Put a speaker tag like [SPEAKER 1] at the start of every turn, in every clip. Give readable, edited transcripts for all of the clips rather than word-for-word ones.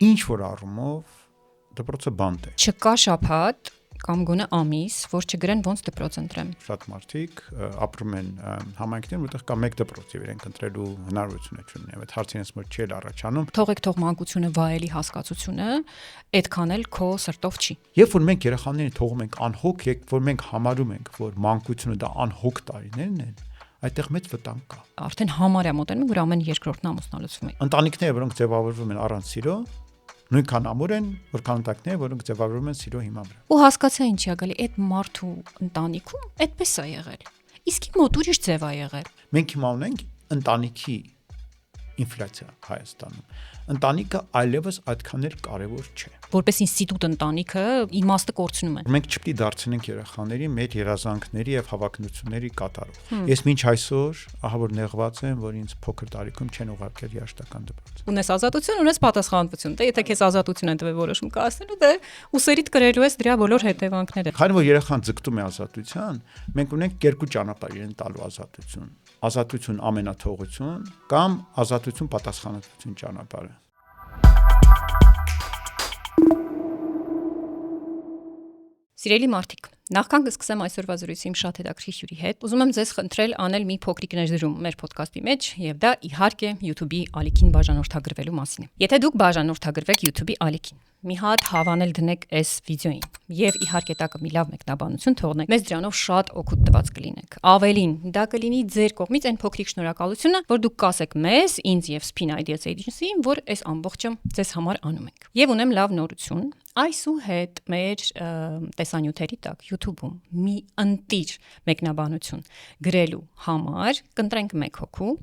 [SPEAKER 1] ինչ որ առումով դպրոցը բանտ է։
[SPEAKER 2] Չկա շաբաթ կամ գոնե ամիս, որ չգրեն ոնց դպրոց ընտրեմ։
[SPEAKER 1] Շատ մարդիկ ապրում են համայնքներում, որտեղ կա մեկ դպրոց եւ իրենք ընտրելու հնարավորություն չունեն։ Այդ հարցին ես մոտ չի առաջանում։
[SPEAKER 2] Թողեք թող մանկությունը վայելի հասկացությունը, այդքան էլ քո սրտով չի։
[SPEAKER 1] Երբ որ մենք երեխաներին թողում ենք անհոգ, որ մենք համարում ենք, որ մանկությունը դա անհոգ տարիներն են, այդտեղ մեծ վտանգ կա։
[SPEAKER 2] Արդեն համարյա մոտենում, որ ամեն երկրորդն ամուսնալուծվում է։
[SPEAKER 1] Ընտանիքները, որոնք ձևավորվում են առանց սիրո, նույնքան ամուր են, որքան ընտանիքները, որոնք ձևավորվում են սիրո հիման վրա։
[SPEAKER 2] Ու հասկացա ինչի է գալի, այդ մարդու ընտանիքում այդպես է եղել։ Իսկ մոտ ուրիշ ձև է եղել։
[SPEAKER 1] Մենք հիմա ունենք ընտանիքի ինֆլյացիա Հայաստանում։ Ընտանիքը այլևս այդքան էլ կարևոր չէ։
[SPEAKER 2] Որպես ինստիտուտ ընտանիքը իմաստը կորցնում է։
[SPEAKER 1] Մենք չպետք է դարձնենք երեխաների մեր երազանքների եւ հավակնությունների կատարող։ Ես մինչ այսօր ահա որ նեղված եմ, որ ինձ փոքր տարիքում չեն ուղարկել երաժշտական դպրոց։
[SPEAKER 2] Ունես ազատություն, ունես պատասխանատվություն։ Դե եթե քեզ ազատություն են տվել որոշում կայացնելու, դե ուսերիդ կրելու ես դրա բոլոր հետևանքները։
[SPEAKER 1] Քանի որ երեխան ձգտում է ազատության, մենք ունենք երկու ճանապարհ իրեն տալու ազատություն։ Ազատություն ամենաթողություն կամ ազատություն պատասխանատվություն ճանապարհը։
[SPEAKER 2] Սիրելի մարդիկ, նախքան կսկսեմ այսօրվա զրույցը իմ շատ հետաքրքիր հյուրի հետ, ուզում եմ ձեզ խնդրել անել մի փոքրիկ ներդրում մեր ոդքասթի մեջ, եւ դա իհարկե YouTube-ի ալիքին բաժանորդագրվելու մասին է։ Եթե դուք բաժանորդագրվեք YouTube-ի ալիքին, մի հատ հավանել դնեք այս վիդեոին եւ իհարկե տակը մի լավ մեկնաբանություն թողնեք, մեզ դրանով շատ օգուտ տված կլինեք։ Ավելին, դա կլինի ձեր կողմից այն փոքրիկ շնորհակալությունը, որ դուք կասեք մեզ, ինձ եւ Spin Ideas Agency-ին, որ այս ամբողջը ձեզ համար անում ենք։ Եվ ունեմ լավ նորություն, այսուհետ մեր տեսանյութերի տակ YouTube-ում մի ընտիր մեկնաբանություն գրելու համար կընտրենք 1 հոգու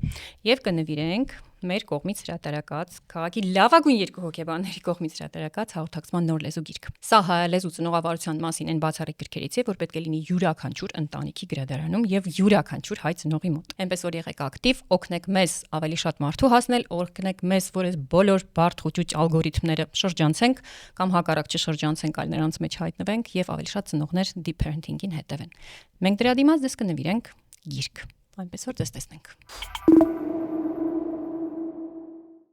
[SPEAKER 2] եւ կնվիրենք մեր կողմից հրատարակած քաղաքի լավագույն երկու հոգեբանների կողմից հրատարակած հաղորդակցման նոր լեզու գիրք։ Սա հայալեզու ծնողավարության մասին այն բացառիկ գրքերից է, որ պետք է լինի յուրաքանչյուր ընտանիքի գրադարանում եւ յուրաքանչյուր հայ ծնողի մոտ։ Այնպես որ եղեք ակտիվ, օգնեք մեզ ավելի շատ մարդու հասնել, օգնեք մեզ, որ այս բոլոր բարդ խոճուճ ալգորիթմները շրջանցենք կամ հակառակ չշրջանցենք, այլ նրանց մեջ հայտնվենք եւ ավելի շատ ծնողներ deep parenting-ին հետևեն։ Մենք դրա դիմաց դες կնվիրենք գիրք։ Այնպես որ դες տեսնենք։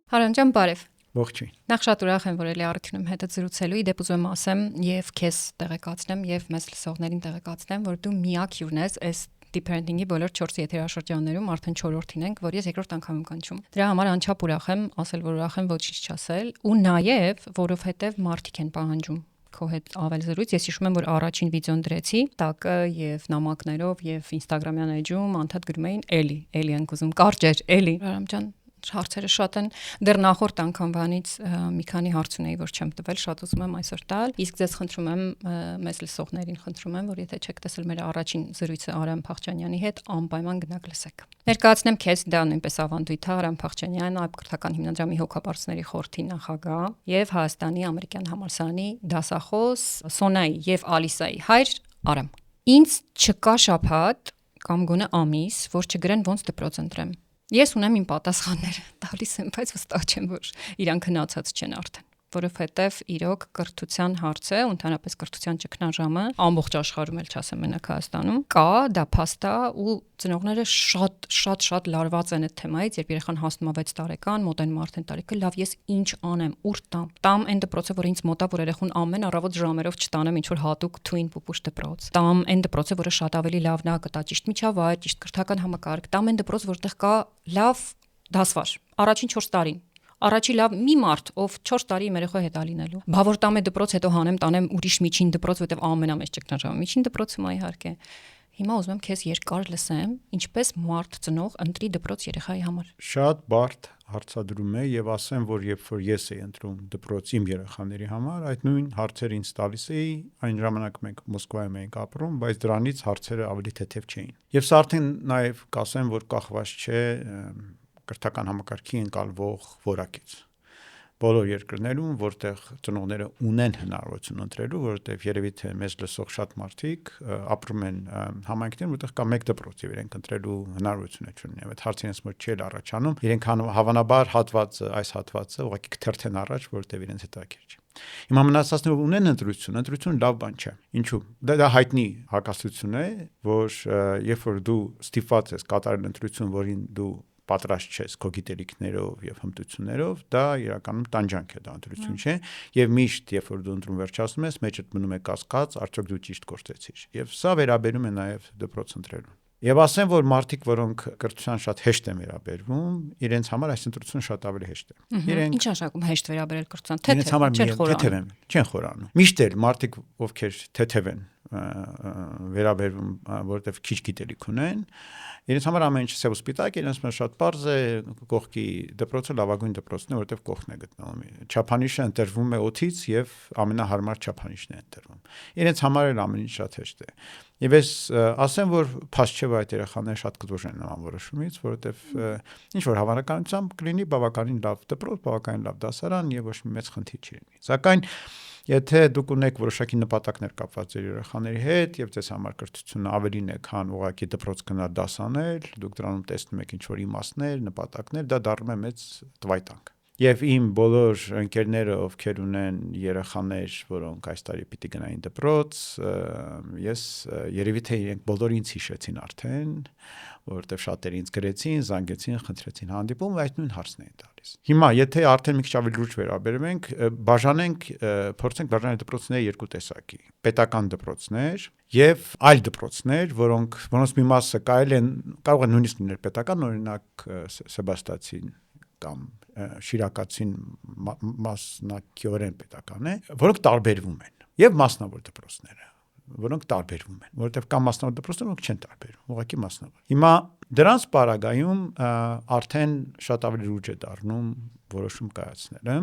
[SPEAKER 2] Հարոն ջան, բարև։
[SPEAKER 1] Ողջույն։
[SPEAKER 2] Նախ շատ ուրախ եմ, որ ելի արդյունքում հետը զրուցելու, իդեպ ուզում եմ ասեմ եւ քեզ տեղեկացնեմ եւ մեզ լսողներին տեղեկացնեմ, որ դու միակ հյուրն ես այս Deep Parenting-ի բոլոր 4 եթերաշրջաններում, արդեն 4-րդին ենք, որ ես երկրորդ անգամ եմ կանչում։ Դրա համար անչափ ուրախ եմ, ասել որ ուրախ եմ ոչինչ չասել, ու նաեւ որովհետեւ մարդիկ են պահանջում քո հետ ավել զրույց։ Ես հիշում եմ, որ առաջին վիդեոն դրեցի, տակը եւ նամակներով եւ Instagram-յան էջում անդադ գրում էին էլի ենք ուզում կարճեր, էլի։ Արամ ջան, հարցերը շատ են, դեռ նախորդ անգամվանից մի քանի հարց ունեի, որ չեմ տվել, շատ ուզում եմ այսօր տալ։ Իսկ ձեզ խնդրում եմ, մեզ լսողներին խնդրում եմ, որ եթե չեք տեսել մեր առաջին զրույցը Արամ Փախչյանյանի հետ, անպայման գնաք լսեք։ Ներկայացնեմ քեզ, դա նույնպես ավանդույթ է, Արամ Փախչյանյան, Կրթական հիմնադրամի հոգաբարձների խորհրդի նախագահ եւ Հայաստանի ամերիկյան համալսարանի դասախոս Սոնայի եւ Ալիսայի հայր Արամ։ Ինձ չկա շաբաթ կամ գոնե ամիս, որ չգրեն ոնց դպրոց ընտրեմ։ Ես ունեմ իմ պատասխանները, տալիս եմ, բայց վստահ չեմ, որ իրան քննացած չեն արդեն, որովհետև իրոք կրթության հարցը, ընդհանրապես կրթության ճգնաժամը ամբողջ աշխարհում էլ չասեմ մենակ Հայաստանում կա, դա փաստ է ու ծնողները շատ լարված են այդ թեմայից, երբ երեխան հասնում է 6 տարեկան, մոտենում արդեն տարիքը, լավ, ես ինչ անեմ, ուր տամ այն դպրոցը, որ ինձ մոտ է, որ երեխուն ամեն առավոտ ժամերով չտանեմ ինչ որ հատուկ թույն պուպուշ դպրոց, տամ այն դպրոցը, որը շատ ավելի լավն է, կտա ճիշտ միջավայր, ճիշտ կրթական համակարգ, տամ այն դպրոց, որտեղ կա լավ դասվար, առաջին 4 տարին Առաջի լավ մի մարդ, ով 4 տարի իմ երեխայի հետ ալինելու։ Բա որ տամ է դպրոց, հետո հանեմ, տանեմ ուրիշ միջին դպրոց, որտեվ ամենամեծ ճգնաժամը միջին դպրոցը մա իհարկե։ Հիմա ուզում եմ քեզ երկար լսեմ, ինչպես մարդ ծնող ընտրի դպրոց երեխայի համար։
[SPEAKER 1] Շատ բարդ հարցադրում է եւ ասեմ, որ երբ որ ես էի ընտրում դպրոց իմ երեխաների համար, այդ նույն հարցերը ինձ տալիս էի, այն ժամանակ մենք Մոսկվայում էինք ապրում, բայց դրանից հարցերը ավելի թեթև չէին։ Եվ սա արդեն նաեւ կասեմ, որ կախված չէ կրթական համակարգի ընկալվող որակից։ Բոլոր երկրներում, որտեղ ծնողները ունեն հնարավորություն ընտրելու, որտեղ երևի թե մեզ լսող շատ մարդիկ ապրում են համայնքներում, որտեղ կա մեկ դպրոց եւ իրենք ընտրելու հնարավորություն չունեն։ Այդ հարցին ես մոտ չի առաջանում։ Իրենք հավանաբար այս հատվածը ուղղակի կթերթեն առաջ, որտեղ իրենց հետաքրքիր չէ։ Հիմա մնացածները ունեն ընտրություն լավ բան չէ։ Ինչու՞։ Դա հայտնի հակասություն է, որ երբ որ դու ստիպված ես կատարել ընտրություն, որին դու պատրաստ չես քո գիտելիքներով եւ հմտություններով, դա իրականում տանջանք է, դա ընտրություն չէ, եւ միշտ երբ որ դու ընտրում վերջացնում ես, մեջդ մնում է կասկած, արդյոք դու ճիշտ գործեցիր։ Եվ սա վերաբերում է նաեւ դպրոց ընտրելուն։ Եվ ասեմ, որ մարդիկ, որոնք կրթության շատ հեշտ են վերաբերվում, իրենց համար այս ընտրությունը շատ ավելի հեշտ է։
[SPEAKER 2] Ինչ նշանակում հեշտ վերաբերել կրթության,
[SPEAKER 1] իրենց համար թեթև են, չեն խորանում։ Միշտ էլ մարդիկ, ովքեր թեթև են վերաբերվում, որովհետև քիչ գիտելիք ունեն, իրենց համար ամեն ինչ սև ու սպիտակ, իրենց համար շատ པարզ է, կողքի դպրոցը լավագույն դպրոցն է, որովհետև կողքն է գտնվում։ Չափանիշը ընտրվում է օդից եւ ամենահարմար չափանիշն է ընտրվում։ Իրենց համար էլ ամեն ինչ շատ հեշտ է։ Եվ ես ասեմ, որ փաստ չէ, որ այդ երեխաները շատ կտուժ են նման որոշումից, որովհետև ինչ որ հավանականությամբ կլինի բավականին լավ դպրոց, բավականին լավ դասարան եւ ոչ մի մեծ խնդիր չի լինի։ Սակայն եթե դուք ունեք որոշակի նպատակներ կապված ձեր երեխաների հետ եւ ձեզ համար կրթությունը ավելին է, քան ուղղակի դպրոց գնալ դասանել, դուք դրանում տեսնում եք ինչ որ իմաստներ, նպատակներ, դա դառնում է մեծ տվայտանք։ Եվ իմ բոլոր ընկերները, ովքեր ունեն երեխաներ, որոնք այս տարի պիտի գնային դպրոց, ես երևի թե իրենք բոլորը ինձ հիշեցին արդեն, որովհետև շատերը ինձ գրեցին, զանգեցին, խնդրեցին հանդիպում, այդ նույն հարցն էին տալիս։ Հիմա, եթե արդեն մի քիչ ավելի լուրջ վերաբերվենք, փորձենք բաժանել դպրոցները երկու տեսակի՝ պետական դպրոցներ եւ այլ դպրոցներ, որոնց մի մասը կարող է նույնիսկ լինել պետական, օրինակ Սեբաստիացին կամ Շիրակացին մասնակիորեն պետական է, որոնք տարբերվում են, եւ մասնավոր դպրոցները, որոնք տարբերվում են, որովհետեւ կան մասնավոր դպրոցներ, որոնք չեն տարբերվում, ուղղակի մասնավոր։ Հիմա դրանց պարագայում արդեն շատ ավելի լուրջ է դառնում որոշում կայացնելը,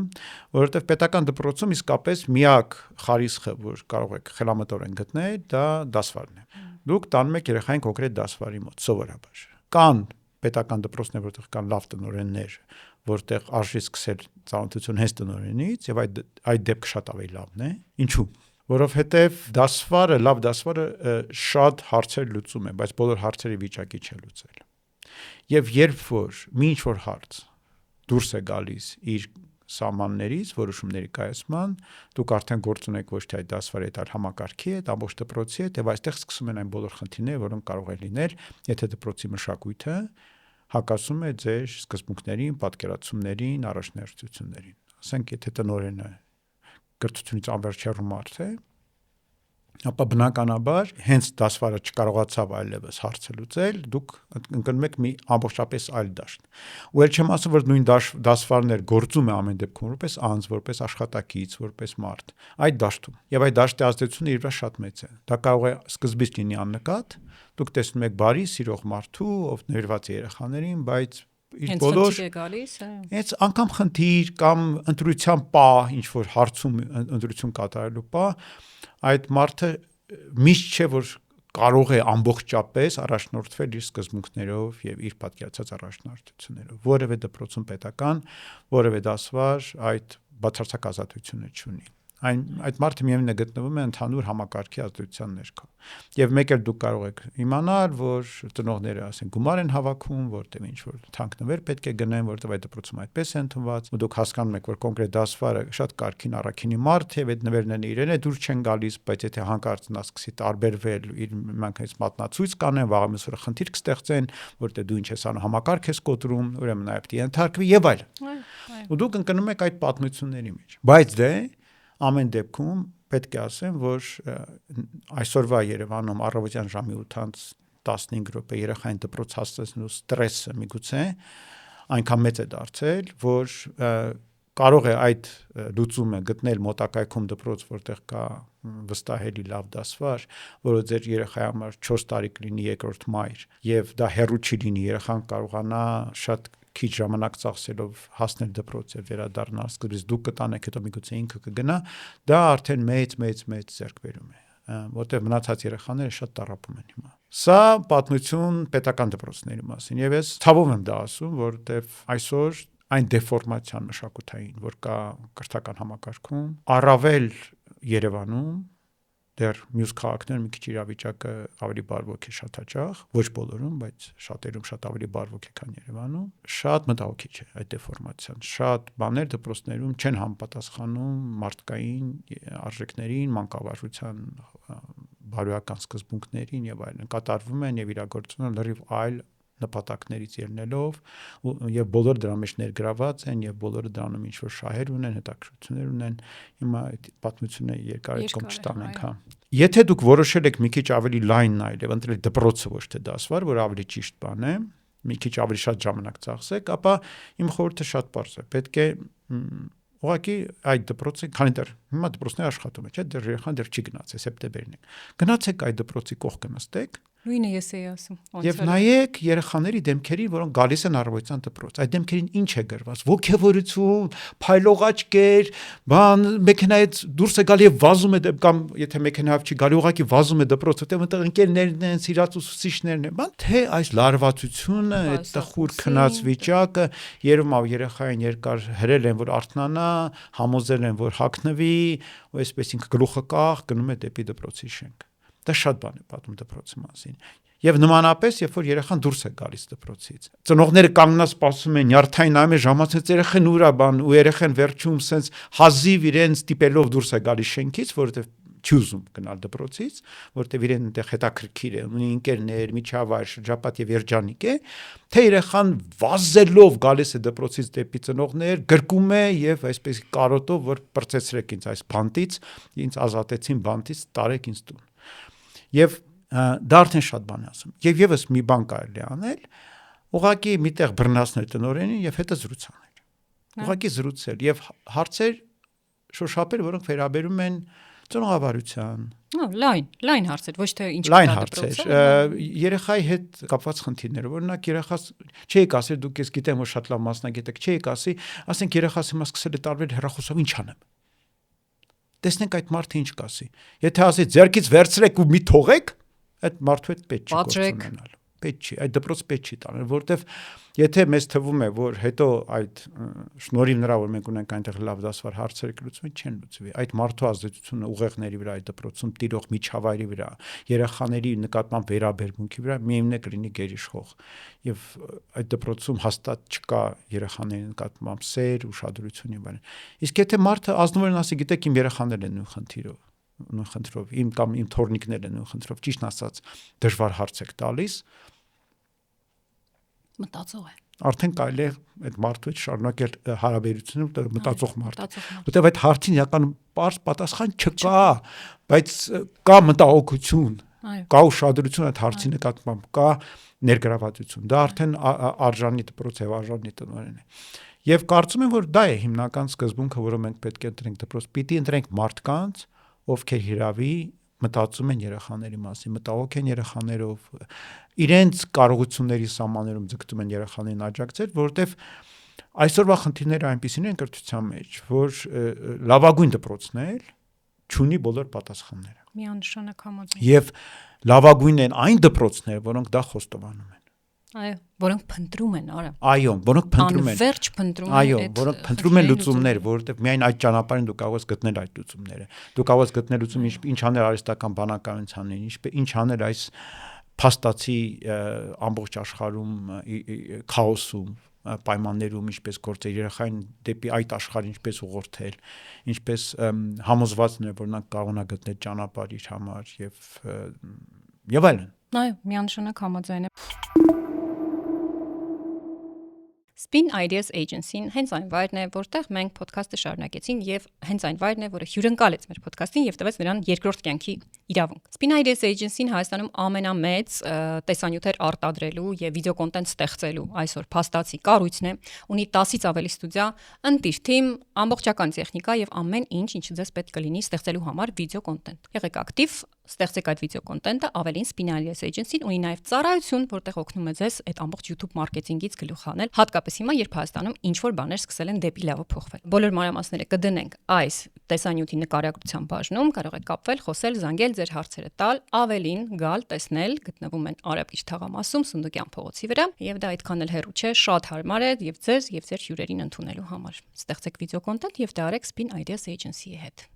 [SPEAKER 1] որովհետեւ պետական դպրոցում իսկապես միակ խարիսխը, որ կարող եք խելամտորեն գտնել, դա դասվարն է։ Դուք տանում եք երեխային կոնկրետ դասվարի մոտ, սովորաբար։ Կան պետական դպրոցներ, որտեղ կան լավ տնօրեններ, որտեղ արժի սկսել ծանոթություն հենց տնօրենից, եւ այդ դեպքը շատ ավելի լավն է։ Ինչու՞։ Որովհետեւ լավ դասվարը շատ հարցեր լուծում է, բայց բոլոր հարցերի վիճակի չէ լուծել։ Եվ երբ որ մի ինչ-որ հարց դուրս է գալիս իր սահմաններից, որոշումների կայացման, դուք արդեն գործ ունեք ոչ թե այդ դասվարի հետ, այլ համակարգի հետ, ամբողջ դպրոցի հետ, եւ այստեղ սկսում են այն բոլոր խնդիրները, որոնք կարող են լինել, եթե դպրոցի մշակույթը հակասում է ձեր սկզբունքներին, պատկերացումներին, առաջնահերթություններին։ Ասենք, եթե տնօրենը կրթությունից անվերջեռու մարդ է, ապա բնականաբար հենց դասվարը չկարողացավ այլևս հարցը լուծել, դուք ընկնում եք մի ամբողջապես այլ դաշտ։ Ու էլ չեմ ասում, որ նույն դասվարներ գործում է ամեն դեպքում որպես անձ, որպես աշխատակից, որպես մարդ այդ դաշտում։ Եվ այդ դաշտի ազդեցությունը իր վրա շատ մեծ է։ Դա կարող է սկզբից լինի աննկատ, դուք տեսնում եք բարի, սիրող մարդու, ով նվիրված է երեխաներին, բայց իր բոլոր հենց անգամ խնդիր կամ ընտրության պահ, ինչ որ հարցում ընտրություն կատարելու պահ, այդ մարդը միշտ չէ, որ կարող է ամբողջապես առաջնորդվել իր սկզբունքներով եւ իր պատկերացած առաջնահերթություններով։ Որևէ դպրոցում պետական, որևէ դասվար այդ բացարձակ ազատությունը չունի։ Այդ մարդը միևնույն է գտնվում է ընդհանուր համակարգի ազդեցության ներքո։ Եվ մեկ էլ դուք կարող եք իմանալ, որ ծնողները, ասենք, գումար են հավաքում, որտեղ ինչ որ թանկ նվեր պետք է գնեն, որտեղ այդ դպրոցում այդպես է ընդունված, ու դուք հասկանում եք, որ կոնկրետ դասվարը շատ կարքին առաքինի մարդ է, այդ նվերները իրեն է դուր չեն գալիս, բայց եթե հանկարծ նա սկսի տարբերվել, իր իմանքից մատնացույց կանեն, վաղը մյուսը խնդիր կստեղծեն, որտեղ դու ինչ ես անում, համակարգ ես կոտրում, ուրեմն նա պետք է ենթարկվի եւ այլն։ Ու դուք ընկնում եք այդ պատմությունների մեջ։ Բայց ամեն դեպքում պետք է ասեմ, որ այսօրվա Երևանում առավոտյան ժամի 8-ից 15 րոպե երեխային դպրոց հասցնելու ստրեսը միգուցե այնքան մեծ է դարձել, որ կարող է այդ լուծումը գտնել մոտակայքում դպրոց, որտեղ կա վստահելի լավ դասվար, որը ձեր երեխայի համար 4 տարի կլինի երկրորդ մայր, եւ դա հեռու չի լինի, երեխան կարողանա շատ քիչ ժամանակ ծախսելով հասնել դպրոց եւ վերադառնալ, սկզբից դուք կտանեք, հետո միգուցե ինքը կգնա, դա արդեն մեծ ձեռքբերում է, որտեղ մնացած երեխաները շատ տառապում են հիմա։ Սա պատմություն պետական դպրոցների մասին, եւ ես ցավով եմ դա ասում, որտեղ այսօր այն դեֆորմացիան մշակութային, որ կա կրթական համակարգում, առավել Երևանում, դեռ մյուս քաղաքներում մի քիչ իրավիճակը ավելի բարվոք է շատ հաճախ, ոչ բոլորում, բայց շատերում շատ ավելի բարվոք է, քան Երևանում, շատ մտահոգիչ է այդ դեֆորմացիան։ Շատ բաներ դպրոցներում չեն համապատասխանում մարդկային արժեքներին, մանկավարժության բարոյական սկզբունքներին եւ այլն, կատարվում են եւ իրագործվում են լրիվ այլ նպատակներից ելնելով եւ բոլորը դրա մեջ ներգրաված են եւ բոլորը դրանում ինչ որ շահեր ունեն, հետաքրքրություններ ունեն։ Հիմա այդ պատմությունը երկար կողմ չտանենք, հա։ Եթե դուք որոշել եք մի քիչ ավելի լայն նայել եւ ընտրել դպրոցը ոչ թե դասվար, որ ավելի ճիշտ բան է, մի քիչ ավելի շատ ժամանակ ծախսեք, ապա իմ խորհուրդը շատ պարզ է։ Պետք է ուղղակի այդ դպրոցը, քանի դեռ հիմա դպրոցները աշխատում է, չէ՞, դեռ երեխան դեռ չի գնացել, սեպտեմբերին է։ Գնացեք այդ դպրոցի կողքը նստեք։
[SPEAKER 2] Նույնը ես էի ասում։
[SPEAKER 1] Եվ նայեք երեխաների դեմքերին, որոնք գալիս են առավոտյան դպրոց։ Այդ դեմքերին ինչ է գրված՝ ոգևորություն, փայլող աչքեր, բան, մեքենայից դուրս է գալի եւ վազում է կամ եթե մեքենայով չի գալի, ուղղակի վազում է դպրոց, որտեղ այնտեղ ընկերներն են, սիրած ուսուցիչներն են, բան, թե այս լարվածությունը, այդ տխուր քնած վիճակը երում ավ երեխային երկար հրել են, որ արթնանա, համոզել են, որ հագնվի, ու այսպես ինքը գլուխը կախ գնում է դեպի դպրոցի շենք։ Դա շատ բան է պատմում դպրոցի մասին։ Եվ նմանապես, երբ որ երեխան դուրս է գալիս դպրոցից, ծնողները կանգնած սպասում են, նյարդային նայում են, ժամացած երեխան ուր է բան, ու երեխան վերջում սենց հազիվ իրենց տիպելով դուրս է գալիս շենքից, որովհետև չի ուզում գնալ դպրոցից, որովհետև իրեն այնտեղ հետաքրքիր է, ունի ընկերներ, միջավայր, շրջապատ եւ երջանիկ է, թե երեխան վազելով գալիս է դպրոցից դեպի ծնողներ, գրկում է եւ այսպես կարոտով, որ բրծեցրեք ինձ այս բանտից, ինձ ազատեցին բանտից, տարեք ինձ տուն։ Եվ դա արդեն շատ բան է ասում։ Եվ եւս մի բան կարելի անել, ուղղակի միտեղ բռնացնել տնօրենին եւ հետը զրույց անել։ Ուղղակի զրուցել եւ հարցեր շոշափել, որոնք վերաբերում են ծնողավարության։
[SPEAKER 2] Լայն հարցեր, ոչ թե ինչ
[SPEAKER 1] լայն հարցեր։ Երեխայի հետ կապված խնդիրները, օրինակ երեխաս չէիք ասել, դուք ես գիտեմ, որ շատ լավ մասնագետ եք, չէիք ասի, ասենք երեխաս հիմա սկսել է տարվել հեռախոսով, ինչ անեմ։ Տեսնենք այդ մարդը ինչ կասի։ Եթե ասի ձեռքից վերցրեք ու մի թողեք, այդ մարդու հետ պետք չի գործ ունենալ։ Պետք չի, այդ դպրոց պետք չի տանել, որովհետև եթե մեզ թվում է, որ հետո այդ շնորհիվ նրա, որ մենք ունենք այնտեղ լավ դասվար հարցերը կլուծվեն, չեն լուծվի։ Այդ մարդու ազդեցությունը ուղեղների վրա, այդ դպրոցում տիրող միջավայրի վրա, երեխաների նկատմամբ վերաբերմունքի վրա միևնույն է կլինի գերիշխող։ Եվ այդ դպրոցում հաստատ չկա երեխաների նկատմամբ սեր, ուշադրություն եւ այլն։ Իսկ եթե մարդը ազնվորեն ասի, գիտեք, իմ երեխաներն են նույն խնդրով, իմ կամ իմ թորնիկներն են նույն խնդրով, ճիշտ ասած, դժվար հարց եք տալիս,
[SPEAKER 2] մտածող է։
[SPEAKER 1] Արդեն կարելի է այդ մարդու հետ շարունակել հարաբերությունը, մտածող մարդ։ Որտեղ այդ հարցին իրականում պարզ պատասխան չկա, բայց կա մտահոգություն, կա ուշադրություն այդ հարցի նկատմամբ, կա ներգրավվածություն։ Դա արդեն արժանի դպրոց եւ արժանի տնօրեն է։ Եվ կարծում եմ, որ դա է հիմնական սկզբունքը, որը մենք պետք է ընտրենք դպրոց։ Պիտի ընտրենք մարդկանց, ովքեր հիրավի մտածում են երեխաների մասին, մտահոգ են երեխաներով, իրենց կարողությունների սահմաններում ձգտում են երեխաներին աջակցել, որովհետև այսօրվա խնդիրները այնպիսին են կրթության մեջ, որ լավագույն դպրոցն է, չունի բոլոր պատասխանները։
[SPEAKER 2] Միանշանակ համաձայն։
[SPEAKER 1] Եվ լավագույնն են այն դպրոցները, որոնք դա խոստովանում են։
[SPEAKER 2] Այո, որոնք փնտրում են, արա։
[SPEAKER 1] Այո, որոնք փնտրում են։
[SPEAKER 2] Անվերջ փնտրում են։
[SPEAKER 1] Այո, որոնք փնտրում են լուծումներ, որովհետև միայն այդ ճանապարհին դու կարող ես գտնել այդ լուծումները։ Դու կարող ես գտնել լուծում ինչ անել արհեստական բանականությանին, ինչ անել այս փաստացի ամբողջ աշխարհում քաոսում պայմաններում ինչպես գործել երեխային դեպի այդ աշխարհ ինչպես ուղղորդել, ինչպես համոզվածն է, որ նա կարող է գտնել ճանապարհ իր համար եւ այլն։
[SPEAKER 2] Այո, միանշանակ համաձայն եմ։ Spin Ideas Agency-ն հենց այն վայրն է, որտեղ մենք ոդքասթը շարունակեցին եւ հենց այն վայրն է, որը հյուրընկալեց մեր ոդքասթին եւ տվեց նրան երկրորդ կյանքի իրավունք։ Spin Ideas Agency-ն Հայաստանում ամենամեծ տեսանյութեր արտադրելու եւ վիդեոկոնտենտ ստեղծելու այսօր փաստացի կառույցն է, ունի 10-ից ավելի ստուդիա, ընտիր թիմ, ամբողջական տեխնիկա եւ ամեն ինչ, ինչը ձեզ պետք կլինի ստեղծելու համար վիդեոկոնտենտ։ Եղեք ակտիվ, ստեղծեք այդ վիդեոկոնտենտը, ավելին Spin Ideas Agency-ն ունի նաեւ ծառայություն, որտեղ օգնում է ձեզ այդ ամբողջ YouTube մարքեթինգից գլուխ հանել, հատկապես հիմա, երբ Հայաստանում ինչ որ բաներ սկսել են դեպի լավը փոխվել։ Բոլոր մանրամասները կդնենք այս տեսանյութի նկարագրության բաժնում, կարող եք կապվել, խոսել, զանգել, ձեր հարցերը տալ, ավելին գալ, տեսնել, գտնվում են Արաբկիչ թաղամասում, Սունդուկյան փողոցի վրա, եւ դա այդքան էլ հեռու չէ, շատ հարմար է եւ ձեզ եւ ձեր հյուրերին ընդունելու համար։ Ստեղծեք վիդեոկոնտենտ եւ դա արեք Spin Ideas Agency-ի հետ։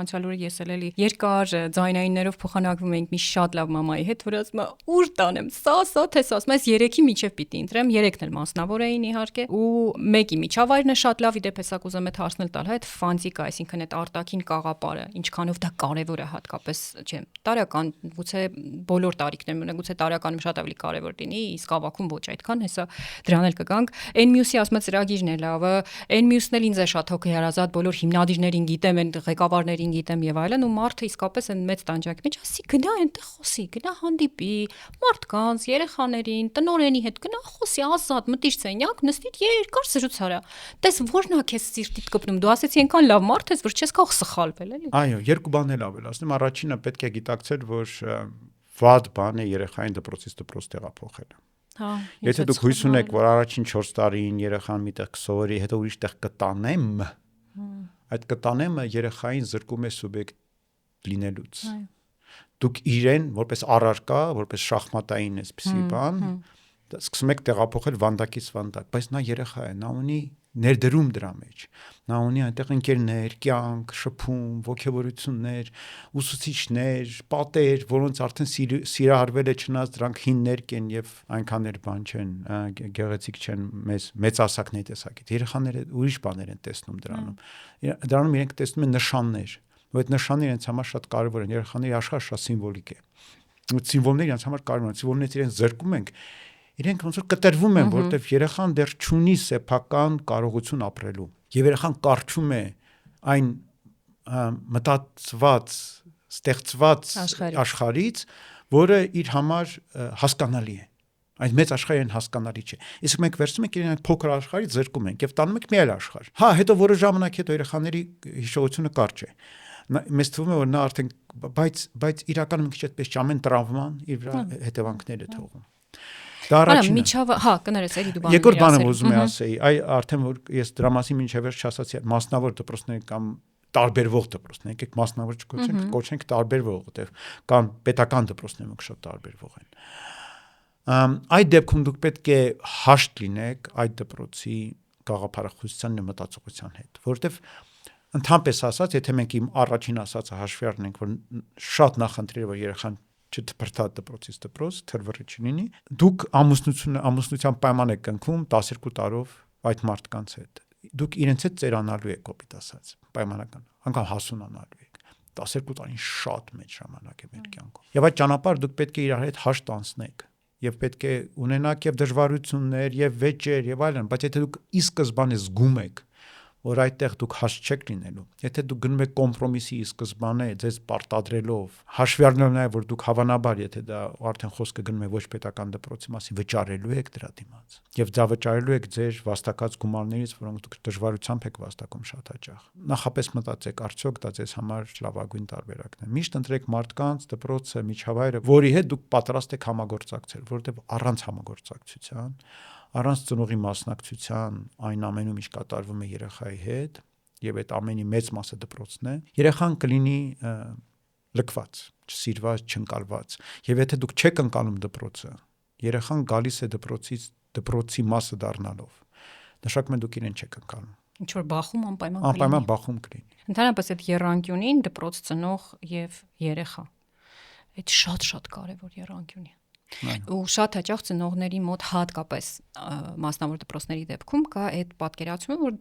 [SPEAKER 2] անցյալ օրը ես էլի երկար ձայնայիններով փոխանակվում էինք մի շատ լավ մամայի հետ, որ ասում է ուր տանեմ, սա թե սա, ասում է 3-ի միջև պիտի ընտրեմ, 3-ն էլ մասնավոր էին իհարկե, ու մեկի միջավայրն է շատ լավ, իդեպ հեսա կուզեմ այդ հարցնել տալ, այդ ֆանտիկա, այսինքն այդ արտաքին կաղապարը, ինչքանով դա կարևոր է հատկապես, չէ, տարեկան, գուցե բոլոր տարիքներում, գուցե տարեկանում շատ ավելի կարևոր լինի, իսկ ավակում ոչ այդքան, հեսա դրան էլ կգանք։ Այն մյուսի ասում է ծրագիրն է լավը, այն մյուսն էլ ինձ է շատ հոգեհարազատ, բոլոր հիմնադիրներին գիտեմ, այն ղեկավարներին գիտեմ եւ այլն, ու մարդը իսկապես այն մեծ տանջանքի մեջ ասի գնա այնտեղ խոսի, գնա հանդիպի մարդկանց, երեխաներին, տնորենի հետ գնա խոսի, ազատ մտիր սենյակ, նստիր երկար զրույց արա։ Տես որն է քեզ սիրտիդ կպնում, դու ասեցի այնքան լավ մարդ ես, որ չես կարող սխալվել, էլի։
[SPEAKER 1] Այո, երկու բան էլ ավելացնեմ, առաջինը պետք է գիտակցել, որ վատ բան է երեխային դպրոցից դպրոց տեղափոխելը։
[SPEAKER 2] Հա,
[SPEAKER 1] Եթե դուք հույս ունեք, որ առաջին 4 տարին երեխան միտեղ կսովորի, հետո ուրիշ տեղ կտանեմ, այդ կտանեմը երեխային զրկում է սուբյեկտ լինելուց։ Դուք իրեն որպես առարկա, որպես շախմատային էսպիսի բան, սկսում եք տեղափոխել վանդակից վանդակ, բայց նա երեխա է, նա ունի ներդրում դրա մեջ։ Նա ունի այնտեղ ընկերներ, կյանք, շփում, ոգևորություններ, ուսուցիչներ, պատեր, որոնց արդեն սիրահարվել է չնայած դրանք հիններ կեն եւ այնքան էլ բան չեն, գեղեցիկ չեն մեծ ասակների տեսակետ։ Երեխաները ուրիշ բաներ են տեսնում դրանում։ Դրանում իրենք տեսնում են նշաններ, ու այդ նշանները իրենց համար շատ կարևոր են։ Երեխաների աշխարհը շատ սիմվոլիկ է։ Ու սիմվոլները իրենց համար կարևոր են։ Սիմվոլներից իրենք զրկում ենք, իրենք ոնց որ կտրվում են, որովհետև երեխան դեռ չունի սեփական կարողություն ապրելու։ Եվ երեխան կարճում է այն մտածված, ստեղծված աշխարհից, որը իր համար հասկանալի է։ Այդ մեծ աշխարհն հասկանալի չէ։ Իսկ մենք վերցնում ենք իրեն այդ փոքր աշխարհից զրկում ենք եւ տանում ենք մի այլ աշխարհ։ Հա, հետո որը ժամանակ հետո երեխաների հիշողությունը կարճ է։ Մեզ թվում է, որ նա արդեն բայց իրականում մի քիչ այդպես չամեն տրավման իր վրա հետևանքներ է թողում։ Դա առաջինը։
[SPEAKER 2] Հա, կներես, էլի դու բանը։
[SPEAKER 1] Երկրորդ բանը ուզում եմ ասեի, արդեն որ ես դրա մասին մինչև վերջ չասացի, մասնավոր դպրոցներ կամ տարբերվող դպրոցներ, եկեք մասնավոր չկոչենք, կոչենք տարբերվող, որտեղ կան պետական դպրոցներ, որոնք շատ տարբերվող են։ Այդ դեպքում դուք պետք է հաշտ լինեք այդ դպրոցի գաղափարախոսության ու մտածողության հետ, որովհետև ընդհանրապես ասած, եթե մենք իմ առաջին ասածը հաշվի առնենք, որ շատ նախընտրել որ երեխան չդպրտա դպրոցից դպրոց, թրվռի չլինի, դուք ամուսնության պայման եք կնքում 12 տարով այդ մարդկանց հետ։ Դուք իրենց հետ ծերանալու եք, կոպիտ ասած, պայմանական, անգամ հասունանալու եք։ 12 տարին շատ մեծ ժամանակ է մեր կյանքում։ Եվ այդ ճանապարհը դուք պետք է իրար հետ հաշտ անցնեք, եւ պետք է ունենաք եւ դժվարություններ եւ վեճեր եւ այլն, բայց եթե դուք ի սկզբանե զգում եք, որ այդտեղ դուք հաշտ չեք լինելու, եթե դուք գնում եք կոմպրոմիսի սկզբանե ձեզ պարտադրելով, հաշվի առնելով նաև որ դուք հավանաբար, եթե դա արդեն խոսքը գնում է ոչ պետական դպրոցի մասին, վճարելու եք դրա դիմաց, եւ դա վճարելու եք ձեր վաստակած գումարներից, որոնք դուք դժվարությամբ եք վաստակում շատ հաճախ։ Նախապես մտածեք, արդյոք դա ձեզ համար լավագույն տարբերակն է։ Միշտ ընտրեք մարդկանց, դպրոցը, միջավայրը, որի հետ դուք պատրաստ եք համագործակցել, որովհետեւ առանց համագործակցության, առանց ծնողի մասնակցության այն ամենում ինչ կատարվում է երեխայի հետ, եւ այդ ամենի մեծ մասը դպրոցն է, երեխան կլինի լքված, չսիրված, չընկալված։ Եվ եթե դուք չեք ընկալում դպրոցը, երեխան գալիս է դպրոցի մասը դառնալով։ Նշանակում է դուք իրեն չեք ընկալում։
[SPEAKER 2] Ինչ որ բախում
[SPEAKER 1] անպայման բախում կլինի։
[SPEAKER 2] Ընդհանրապես այդ եռանկյունին դպրոց ծնող եւ երեխա։ Այդ շատ կարեւոր եռանկյուն է։ Ու շատ հաճախ ծնողների մոտ հատկապես մասնավոր դպրոցների դեպքում կա այդ պատկերացումը, որ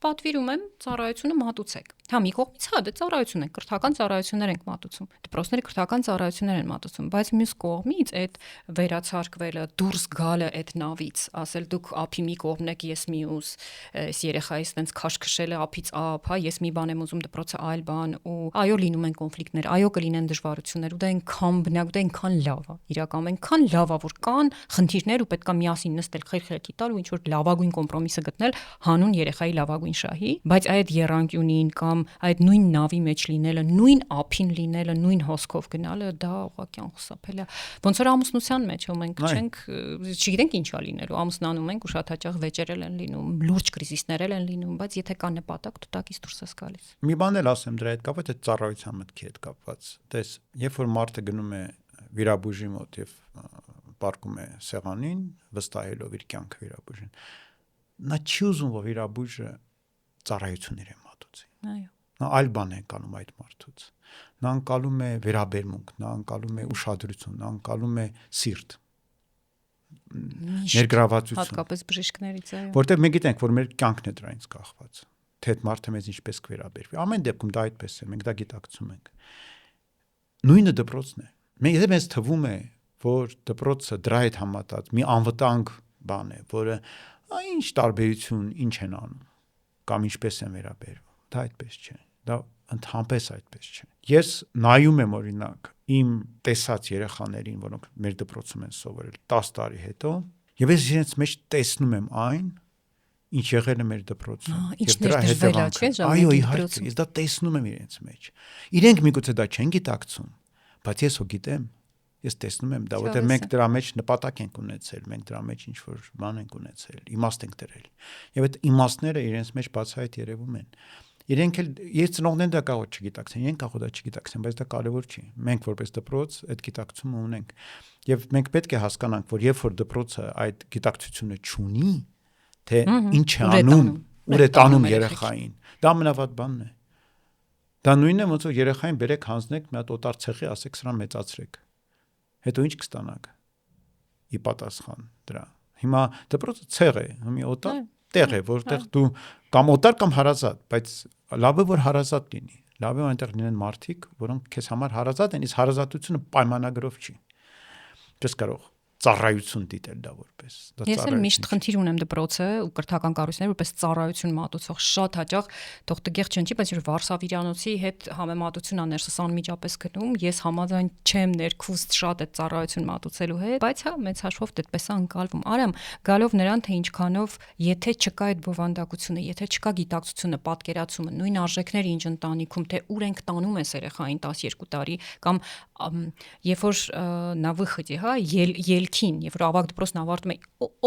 [SPEAKER 2] պատվիրում եմ ծառայությունը մատուցեք։ Հա, մի կողմից հա, դե ծառայություն է, կրթական ծառայություններ ենք մատուցում։ Դպրոցները կրթական ծառայություններ են մատուցում, բայց մյուս կողմից այդ վերացարկվելը, դուրս գալը այդ նավից, ասել դուք ափի մի կողմն եք, ես մյուս, այս երեխայից տենց քաշքշելը ափից ափ, հա, ես մի բան եմ ուզում, դպրոցը այլ բան, ու այո, լինում են կոնֆլիկտներ, այո, կլինեն դժվարություններ, ու դա այնքան բնակ, դա այնքան լավ է, իրականում այնքան լավ է, որ կան խնդիրներ ու պետքա միասին նստել, խելքի տալ ու ինչ որ լավագույն կոմպրոմիսը գտնել հանուն երեխայի լավագույն շահի, բայց այդ եռանկյունին կամ այդ նույն նավի մեջ լինելը, նույն ափին լինելը, նույն հոսքով գնալը, դա ուղղակի անխուսափելի է։ Ոնց որ ամուսնության մեջ ու մենք չենք, չգիտենք ինչա լինելու, ամուսնանում ենք ու շատ հաճախ վեճերել են լինում, լուրջ կրիզիսներ են լինում, բայց եթե կա նպատակ, դու տակից դուրս ես գալիս։
[SPEAKER 1] Մի բան էլ ասեմ դրա հետ կապված, այդ ծառայության մտքի հետ կապված։ Տես, երբ որ մարդը գնում է վիրաբույժի մոտ եւ պարկում է սեղանին, վստահելով իր կյանքը վիրաբույժին, նա չի ուզում, որ վիրաբույժը ծառայություններ է մատուցի։
[SPEAKER 2] Այո։
[SPEAKER 1] նա այլ բան է անկալում այդ մարդուց, նա անկալում է վերաբերմունք, նա անկալում է ուշադրություն, նա անկալում է սիրտ, ներգրավվածություն,
[SPEAKER 2] հատկապես բժիշկներից, այո,
[SPEAKER 1] որտեղ մենք գիտենք, որ մեր կյանքն է դրանից կախված, թե այդ մարդը մեզ ինչպես կվերաբերվի, ամեն դեպքում դա այդպես է, մենք դա գիտակցում ենք, նույնը դպրոցն է, մեզ թվում է, որ դպրոցը դրա հետ համատած մի անվտանգ բան է, որը ինչ տարբերություն, ինչ են անում, կամ ինչպես են վերաբերվում, դա այդպես չէ, դա ընդհանրապես այդպես չէ, ես նայում եմ օրինակ իմ տեսած երեխաներին, որոնք մեր դպրոցում են սովորել 10 տարի հետո, եւ ես իրենց մեջ տեսնում եմ այն, ինչ եղել է մեր դպրոցում,
[SPEAKER 2] եւ դրա հետևանքը,
[SPEAKER 1] այո, իհարկե, ես դա տեսնում եմ իրենց մեջ, իրենք միգուցե դա չեն գիտակցում, բայց ես հո գիտեմ, ես տեսնում եմ դա, որտեղ մենք դրա մեջ նպատակ ենք ունեցել, մենք դրա մեջ ինչ-որ բան ենք ունեցել, իմաստ ենք դրել, եւ այդ իմաստները իրենց մեջ բացահայտ երևում են, իրենք էլ ես ծնողներն դա կարող չգիտակցեն, իրենք կարող դա չգիտակցեն, բայց դա կարևոր չի, մենք որպես դպրոց այդ գիտակցումը ունենք, եւ մենք պետք է հասկանանք, որ երբ որ դպրոցը այդ գիտակցությունը չունի, թե ինչ է անում, ուր է տանում երեխային, դա ամենավատ բանն է, դա նույնն է, ոնց որ երեխային բերեք հանձնեք մի հատ օտար ցեղի, ասեք սրան մեծացրեք, հետո ինչ կստանաք ի պատասխան դրա, հիմա դպրոցը ցեղ է, մի օտար տեղ է, որտեղ դու կամ օտար կամ հարազատ, բայց լավ է որ հարազատ լինի, լավ է որ այնտեղ լինեն մարդիկ, որոնք քեզ համար հարազատ են, իսկ հարազատությունը պայմանագրով չի, չես կարող ծառայություն դիտել դա որպես, դա
[SPEAKER 2] ես էլ միշտ խնդիր ունեմ դպրոցը ու կրթական կառույցները որպես ծառայություն մատուցող, շատ հաճախ թող տգեղ չընչի, բայց որ Վարշավիրանոցի հետ համեմատություն ա ներսս անմիջապես գնում, ես համաձայն չեմ ներքուստ շատ այդ ծառայություն մատուցելու հետ, բայց հա մեծ հաշվով դետպես է ընկալվում, արամ գալով նրան, թե ինչքանով եթե չկա այդ բովանդակությունը, եթե չկա գիտակցությունը, պատկերացումը, նույն արժեքները ինչ ընտանիքում, թե ուր ենք տանում ես երեխային 12 տարի կամ երբ որ նա выходе, հա, ելքին, երբ որ ավագ դպրոցն ավարտում է,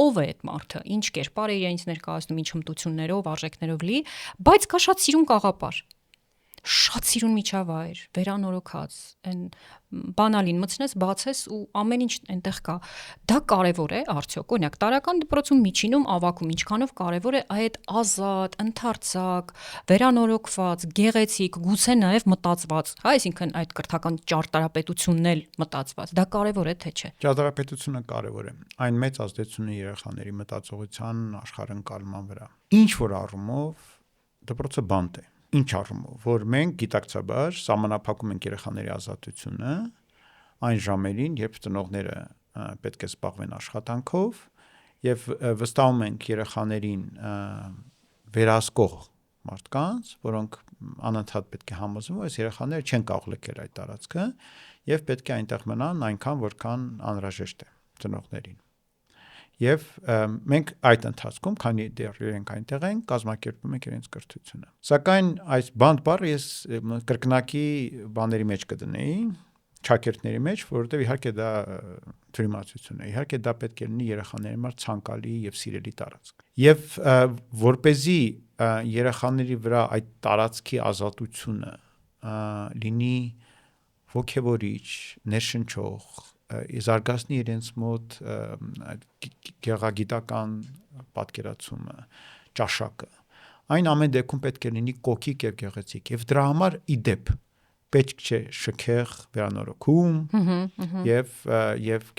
[SPEAKER 2] ով է այդ մարդը, ինչ կերպար է իրենից ներկայացնում, ինչ հմտություններով, արժեքներով լի, բայց կա շատ սիրուն կաղապար, շատ սիրուն միջավայր, վերանորոգած, այն բանալին մտցնես, բացես ու ամեն ինչ այնտեղ կա։ Դա կարևոր է, արդյոք, օրինակ, տարական դպրոցում միջինում ավակում ինչքանով կարևոր է այդ ազատ, ընդարձակ, վերանորոգված, գեղեցիկ, գուցե նաև մտածված, հա, այսինքն այդ կրթական ճարտարապետությունն էլ մտածված։ Դա կարևոր է, թե չէ։
[SPEAKER 1] Ճարտարապետությունը կարևոր է։ Այն մեծ ազդեցություն ունի երեխաների մտածողության, աշխարհընկալման վրա։ Ինչ որ առումով դպրոցը բանտ է։ Ինչ առումով, որ մենք գիտակցաբար սահմանափակում ենք երեխաների ազատությունը այն ժամերին, երբ ծնողները պետք է զբաղվեն աշխատանքով եւ վստահում ենք երեխաներին վերահսկող մարդկանց, որոնք անընդհատ պետք է համոզվեն, որ այս երեխաները չեն կարող լքել այդ տարածքը եւ պետք է այնտեղ մնան այնքան, որքան անհրաժեշտ է ծնողներին։ Եվ մենք այդ ընթացքում, քանի դեռ իրենք այնտեղ են, կազմակերպում ենք իրենց կրթությունը։ Սակայն այս բանտ բառը ես կրկնակի բաների մեջ կդնեի, ճակերտների մեջ, որովհետև իհարկե դա թյուրիմացություն է։ Իհարկե դա պետք է լինի երեխաների համար ցանկալի եւ սիրելի տարածք։ Եվ որպեսզի երեխաների վրա այդ տարածքի ազատությունը լինի ոգևորիչ, ներշնչող, զարգացնի իրենց մոտ գեղագիտական պատկերացումը, ճաշակը։ Այն ամեն դեպքում պետք է լինի կոկիկ եւ գեղեցիկ եւ դրա համար իդեպ պետք չէ շքեղ վերանորոգում եւ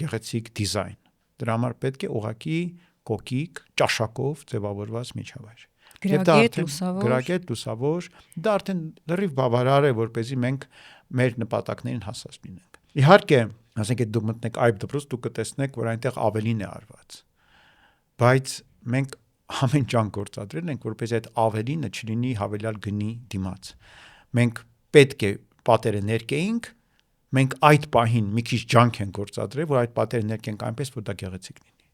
[SPEAKER 1] գեղեցիկ դիզայն։ Դրա համար պետք է ուղղակի կոկիկ ճաշակով ձևավորված միջավայր։ Գրագետ, լուսավոր, դա արդեն լրիվ բավարար է, որպեսզի մենք մեր նպատակներին հասած լինենք։ Իհարկե, ասենք դուք մտնեք այբ դպրոց, դուք կտեսնեք, որ այնտեղ ավելին է արված։ Բայց մենք ամեն ջանք գործադրել ենք, որպեսզի այդ ավելինը չլինի հավելյալ գնի դիմաց։ Մենք պետք է պատերը ներկեինք, մենք այդ պահին մի քիչ ջանք ենք գործադրել, որ այդ պատերը ներկենք այնպես, որ դա գեղեցիկ լինի։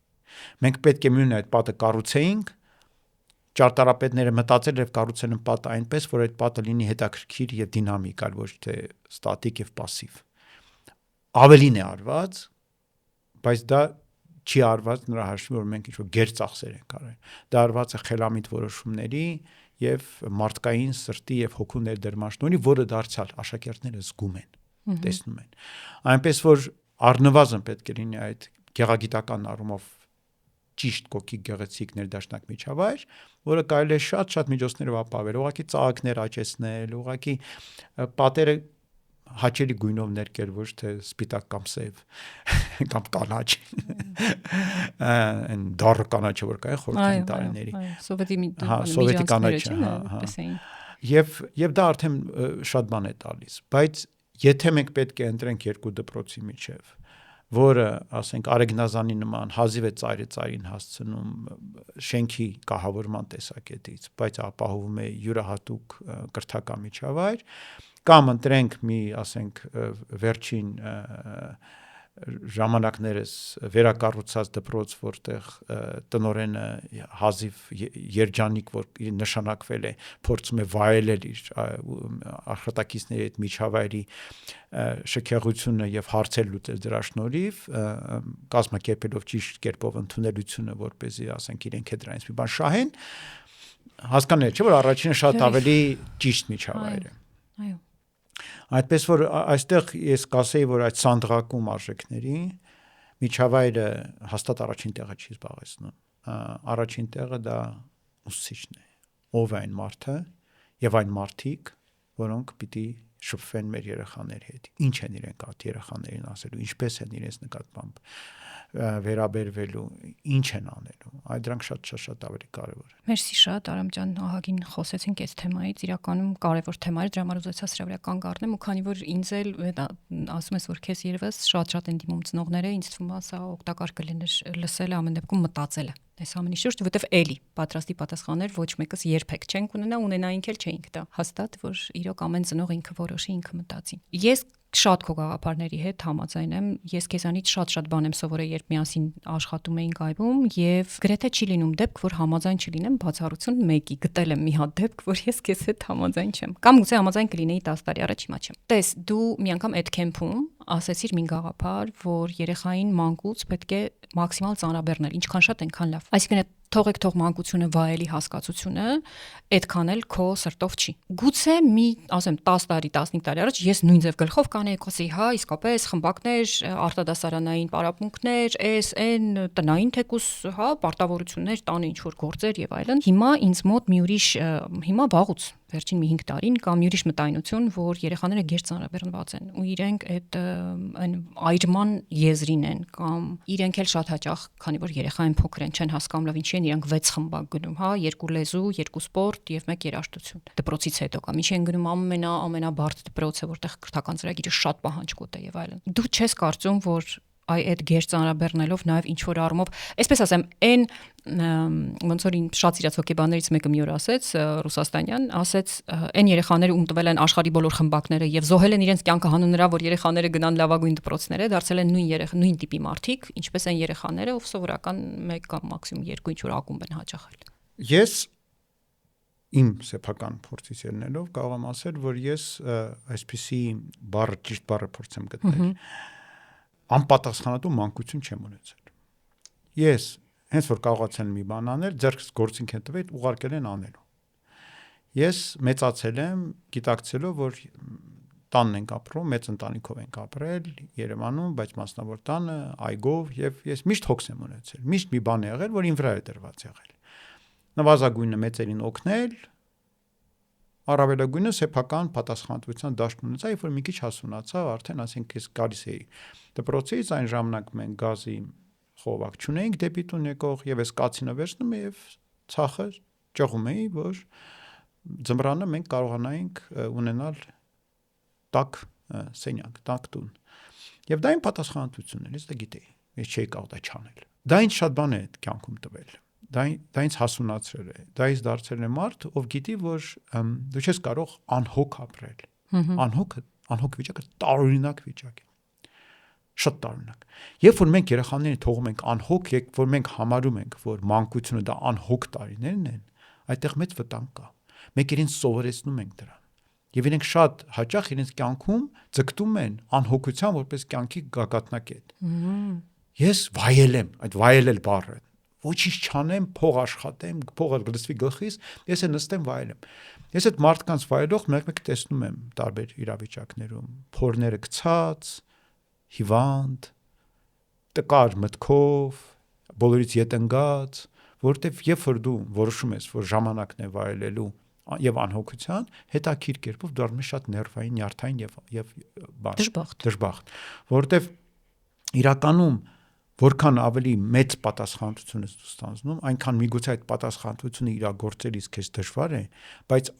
[SPEAKER 1] Մենք պետք է միայն այդ պատը կառուցեինք, ճարտարապետները մտածել եւ կառուցել են պատը այնպես, որ այդ պատը լինի հետաքրքիր եւ դինամիկ, այլ ոչ թե ստատիկ եւ пассив։ Ավելին է արված, բայց դա չի արված նրա հաշվին, որ մենք ինչ-որ գերծախսեր ենք արել։ Դա արված է խելամիտ որոշումների եւ մարդկային սրտի եւ հոգու ներդրման, որը դարձյալ աշակերտները զգում են, տեսնում են։ Այնպես որ առնվազն պետք է լինի այդ գեղագիտական առումով ճիշտ կոկիկ գեղեցիկ ներդաշնակ միջավայր, որը կարելի է շատ միջոցներով ապահովել, ուղղակի ծաղիկներ աճեցնել, ուղղակի պատերը հաճելի գույնով ներկել, ոչ թե սպիտակ կամ սև կամ կանաչ, այն դառը կանաչը որ կա խորհրդային տարիների, սովետի կանաչը, եւ դա արդեն շատ բան է տալիս, բայց եթե մենք պետք է ընտրենք երկու դպրոցի միջև, որը, ասենք, Արեգնազանի նման հազիվ է ծայրին հասցնում շենքի կահավորման տեսակետից, բայց ապահովում է յուրահատուկ կրթական միջավայր, կամ ընտրենք մի, ասենք, վերջին ժամանակներս վերակառուցած դպրոց, որտեղ տնօրենը հազիվ երջանիկ, որ նշանակվել է, փորձում է վայելել իր աշխատակիցների հետ միջավայրի շքեղությունը եւ հարցեր լուծել դրա շնորհիվ, կազմակերպելով ճիշտ կերպով ընդունելությունը, որպեսզի, ասենք, իրենք է դրանից մի բան շահեն, հասկանալի չէ, որ առաջինը շատ ավելի ճիշտ միջավայր է։
[SPEAKER 2] Այո։
[SPEAKER 1] Այդպես որ այստեղ ես կասեի, որ այդ սանդղակում արժեքների միջավայրը հաստատ առաջին տեղը չի զբաղեցնում։ Առաջին տեղը դա ուսուցիչն է, ով է այն մարդը եւ այն մարդիկ, որոնք պիտի շփվեն մեր երեխաների հետ։ Ինչ են իրենք այդ երեխաներին ասելու, ինչպես են իրենց նկատմամբ վերաբերվելու, ինչ են անելու, այդ դրանք շատ ավելի կարևոր է։
[SPEAKER 2] Մերսի շատ, Արամ ջան, ահագին խոսեցինք այս թեմայից, իրականում կարևոր թեմա է, դրա համար ուզեցա սրա վրա կանգ առնեմ, ու քանի որ ինձ էլ ասում ես, որ քեզ երևս շատ են դիմում ծնողները, ինձ թվում է սա օգտակար կլիներ լսել, ամեն դեպքում մտածելը այս ամենի շուրջ, որովհետև էլի պատրաստի պատասխաններ ոչ մեկս երբեք չենք ունենայինք էլ չէինք դա։ Հաստատ, որ իրոք ամեն ծնող ինքը որոշի, ինքը մտածի։ Ես շատ քո գաղափարների հետ համաձայն եմ, ես քեզանից շատ բան եմ սովորել, երբ միասին աշխատում էինք այբում, եւ գրեթե չի լինում դեպք, որ համաձայն չլինեմ բացառություն մեկի։ Գտել եմ մի հատ դեպք, որ ես քեզ հետ համաձայն չեմ, կամ գուցե համաձայն կլինեի 10 տարի առաջ, հիմա չեմ։ Տես, դու մի անգամ այդ քեմփում ասեցիր մի գաղափար, որ երեխային մանկուց պետք է մաքսիմալ ծանրաբեռնել, ինչքան շատ այնքան լավ։ Այսինքն թողեք թող մանկությունը վայելի հասկացությունը, այդքան էլ քո սրտով չի։ Գուցե մի, ասեմ, 10 տարի, 15 տարի առաջ ես նույն ձև գլխով կանեի, ասեի, հա, իսկապես խմբակներ, արտադասարանային պարապմունքներ, այն տնային թեկուս, հա, պարտավորություններ, տանը ինչ որ գործեր եւ այլն։ Հիմա ինձ մոտ մի ուրիշ, հիմա վաղուց վերջին մի 5 տարին կամ մի ուրիշ մտայնություն, որ երեխաները գերծ ծանրաբեռնված են ու իրենք այդ այն այրման եզրին են կամ իրենք էլ շատ հաճախ, քանի որ երեխային փոքր են, չեն հասկանում լավ ինչի են իրանք 6 խմբակ գնում, հա, 2 լեզու, 2 սպորտ եւ 1 երաժշտություն։ Դպրոցից հետո կամ ինչի են գնում ամենաբարդ դպրոցը, որտեղ կրթական ծրագիրը շատ պահանջկոտ է եւ այլն։ Դու չես կարծում, որ այդ գերծ ծանրաբեռնելով նաև ինչ որ առումով, այսպես ասեմ, այն ոնց որ շատ սիրած հոկեբաններից մեկը մի օր ասեց, Ռուսաստանյան, ասեց, այն երեխաները ում տվել են աշխարհի բոլոր խմբակները եւ զոհել են իրենց կյանքը հանուն նրա, որ երեխաները գնան լավագույն դպրոցները, դարձել են նույն տիպի մարդիկ, ինչպես են երեխաները, ով սովորական 1 կամ մաքսիմում 2 ինչ որ ակումբ են հաճախել։
[SPEAKER 1] Ես իմ սեփական փորձից ելնելով կարող եմ ասել, որ ես այսպիսի ճիշտ բառը փորձեմ գտնել։ Անպատասխանատու մանկություն չեմ ունեցել։ Ես հենց որ կարողացել մի բան անել, ձեռքս գործին են տվել, ուղարկել են անելու։ Ես մեծացել եմ գիտակցելով, որ տանն ենք ապրում, մեծ ընտանիքով ենք ապրել Երևանում, բայց մասնավոր տանը, այգով, եւ ես միշտ հոգս եմ ունեցել։ Միշտ մի բան է եղել, որ ինձ վրա է դրված եղել։ Նվազագույնը մեծերին օգնել, առավելագույնը սեփական պատասխանատվության դաշտ ունեցա, երբ որ մի քիչ հասունացա, արդեն ասենք ես գալիս էի դպրոցից, այն ժամանակ մենք գազի խողովակ չունեինք դեպի տուն եկող, եւ ես կացինը վերցնում եւ ցախը ճողում էի, որ ձմռանը մենք կարողանայինք ունենալ տաք սենյակ, տաք տուն։ Եվ դա իմ պատասխանատվությունն էր, ես դա գիտեի, ես չէի կարող դա չանել։ Դա ինձ շատ բան է կյանքում տվել։ Դա ինձ հասունացրել է, դա ինձ դարձրել է մարդ, ով գիտի, որ դու չես կարող անհոգ ապրել։ Անհոգ վիճակը տարօրինակ վիճակ է։ Շատ տարօրինակ։ Երբ որ մենք երեխաներին թողում ենք անհոգ, երբ որ մենք համարում ենք, որ մանկությունը դա անհոգ տարիներն են, այդտեղ մեծ վտանգ կա։ Մենք իրենց սովորեցնում ենք դրան։ Եվ իրենք շատ հաճախ իրենց կյանքում ձգտում են անհոգության որպես կյանքի գագաթնակետ։ Ես վայելեմ, այդ վայելել բառը ոչինչ չանեմ, փող աշխատեմ, փողը գլծվի գլխիս, ես նստեմ վայելեմ։ Ես այդ մարդկանց վայելող մեկ տեսնում եմ տարբեր իրավիճակներում, փորները գցած, հիվանդ, տկար մտքով, բոլորից ետ ընկած, որովհետև երբ որ դու որոշում ես, որ ժամանակն է վայելելու եւ անհոգության, հետաքրքիր կերպով դառնում է շատ ներվային, նյարդային եւ դժբախտ, որովհետև իրականում որքան ավելի մեծ պատասխանատվություն ես դու ստանձնում, այնքան միգուցե այդ պատասխանատվությունը իրագործելիս քեզ դժվար է, բայց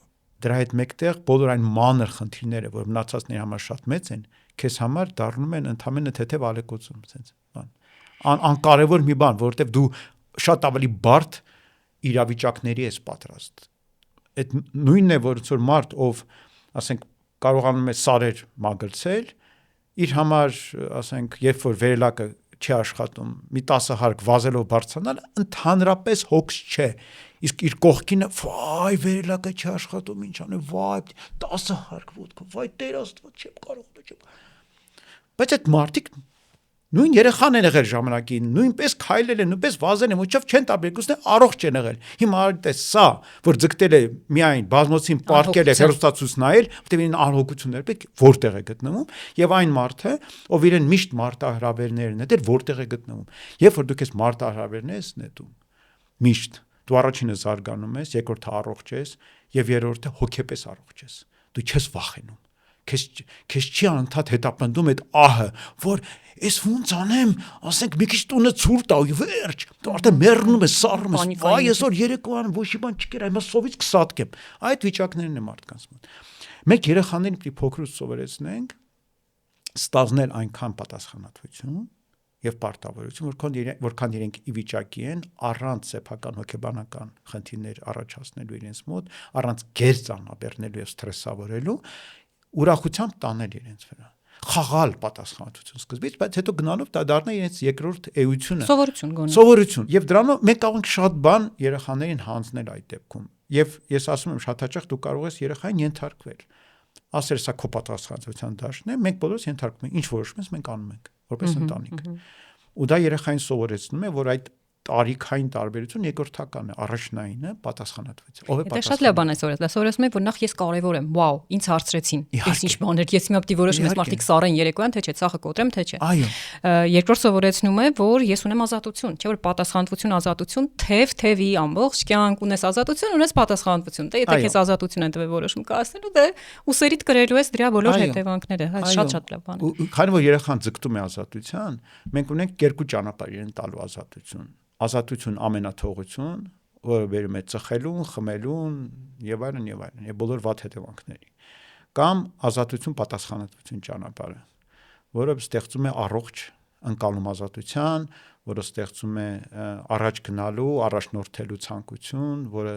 [SPEAKER 1] դրա հետ մեկտեղ բոլոր այն մանր խնդիրները, որ մնացածների համար շատ մեծ են, քեզ համար դառնում են ընդհանրապես թեթև ալեկոծում, sense բան։ Անկարևոր մի բան, որովհետև դու շատ ավելի բարդ իրավիճակների ես պատրաստ։ Այդ նույնն է, որ ցոր մարդ, ով, ասենք, կարողանում է սարեր մագլցել, իր համար, ասենք, երբ որ վերելակը չի աշխատում, մի 10 հարկ վազելով բարձրանալ, ընդհանրապես հոգս չէ։ Իսկ իր կողքինը, վայ, վերելակը չի աշխատում, ինչ անեմ, վայ, 10 հարկ ոտքով, վայ, Տեր Աստված, չեմ կարող։ Բայց այդ մարդիկ նույն երեխան են եղել ժամանակին, նույնպես քայլել են, նույնպես վազել են, ոչով չեն տաբերկուսն առողջ են եղել։ Հիմա այդպես սա, որ ձգտել է միայն բազմոցին պարկել է հերոստացուց նայել, որտեղ իրեն անհոգություններ պետք որտեղ է գտնվում, եւ այն մարդը, ով իրեն միշտ մարտահրավերներն է, դեռ որտեղ է գտնվում։ Երբ որ դու քեզ մարտահրավերներ ես նետում, միշտ դու առաջինը զարգանում ես, երկրորդը առողջ ես եւ երրորդը հոգեպես առողջ ես։ Դու չես վախենում։ Քեզ չի անընդհատ հետապնդում այդ ահը, որ ես ոնց անեմ, ասենք մի քիչ տունը ցուրտ տա ու վերջ, դու արդեն մեռնում ես, սառում ես, վայ, այսօր երեկոյան ոչի բան չկեր, այ սովից կսատկեմ։ Այդ վիճակներն է մարդկանց մոտ։ Մենք երեխաներին պիտի փոքրուց սովորեցնենք ստանձնել այնքան պատասխանատվություն եւ պարտավորություն, որքան իրենք ի վիճակի են առանց սեփական հոգեբանական խնդիրներ առաջացնելու իրենց մոտ, առանց գեր ծանրաբեռնելու եւ սթրեսավորելու, ուրախությամբ տանել իրենց վրա, խաղալ պատասխանատվություն սկզբից, բայց հետո գնալով դա դառնա իրենց երկրորդ էությունը, սովորություն, եւ դրանով մենք կարող ենք շատ բան երեխաներին հանձնել այդ դեպքում, եւ ես ասում եմ շատ հաճախ դու կարող ես երեխային ենթարկվել, ասել սա քո պատասխանատվության դաշտն է, մենք բոլորս ենթարկում ենք, ինչ որոշում ես, մենք անում ենք որպես ընտանիք, ու դա երեխային սովորեցնում է, որ այդ տարիքային տարբերություն երկրորդական է, առաջնայինը պատասխանատվություն։ Ով է պատասխան։ Դա
[SPEAKER 2] շատ լավ բան է սովորել։ Դա սովորեցնում է, որ նախ ես կարևոր եմ, վաու, ինձ հարցրեցին։ Ես ինչ բան էր, ես հիմա պիտի որոշեմ, ես մարդիկ սառեն երեկոյան, թե չէ, ցախը կոտրեմ, թե չէ։
[SPEAKER 1] Այո։
[SPEAKER 2] Երկրորդ սովորեցնում է, որ ես ունեմ ազատություն, չէ՞ որ պատասխանատվություն, ազատություն, թևի ամբողջ կյանք ունես ազատություն, ունես պատասխանատվություն։ Դե եթե քեզ ազատություն են տվել որոշում կայացնելու, դե ուսերիդ կրելու ես դրա բոլոր հետևանքները։ Հա, շատ լավ բան է։
[SPEAKER 1] Քանի որ երեխան ձգտում է ազատության, մենք ունենք երկու ճանապարհ իրեն տալու ազատություն։ Ազատություն ամենաթողություն, որը վերում է ծխելուն, խմելուն եւ այլն եւ բոլոր վատ հետևանքների։ Կամ ազատություն պատասխանատվություն ճանապարհը, որը ստեղծում է առողջ ընկալում ազատության, որը ստեղծում է առաջ գնալու, առաջնորդելու ցանկություն, որը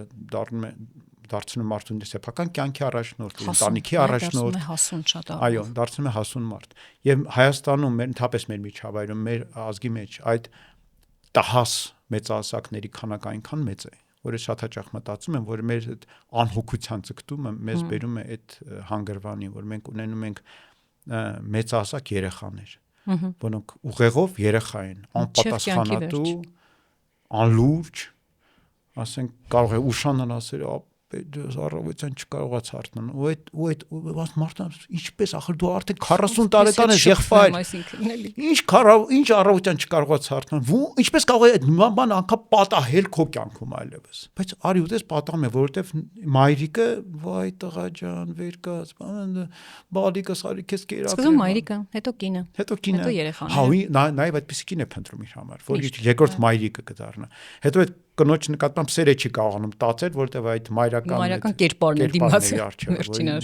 [SPEAKER 1] դարձնում մարդուն սեփական կյանքի առաջնորդ, ընտանիքի առաջնորդ,
[SPEAKER 2] հասուն շատ
[SPEAKER 1] այո, դարձնում է հասուն մարդ։ Եվ Հայաստանում ընդհանրապես մեր միջավայրում, մեր ազգի մեջ այդ տահաս մեծահասակների քանակը այնքան մեծ է, որ ես շատ հաճախ մտածում եմ, որ մեր այդ անհոգության ձգտումը մեզ բերում է այդ հանգրվանին, որ մենք ունենում ենք մեծահասակ երեխաներ, որոնք ուղեղով երեխա են, անպատասխանատու, անլուրջ, ասենք կարող է ուշանալ ասել, առավոտյան չկարողաց հարթնել ու այդ մարդը ինչպես ախր դու արդեն 40 տարեկան ես եղբայր ինչ առավոտյան չկարողաց հարթնել ինչպես կարող է այդ բան անգամ պատահել քո կյանքում այլևս բայց արի ուտես պատահում է որովհետև մայրիկը վայ տղա ջան վեր կաց բալիկս արի քեզ կերակրեմ
[SPEAKER 2] սկզբում մայրիկը հետո կինը
[SPEAKER 1] հետո
[SPEAKER 2] երեխան
[SPEAKER 1] հա նաև այդպեսի կին է փնտրում իր համար որ երկրորդ մայրիկը կդառնա հետո այդ կնոջ նկատմամբ սերը չի կարողանում տածել, որտեղ այդ
[SPEAKER 2] մայրական կերպարն է դիմացել,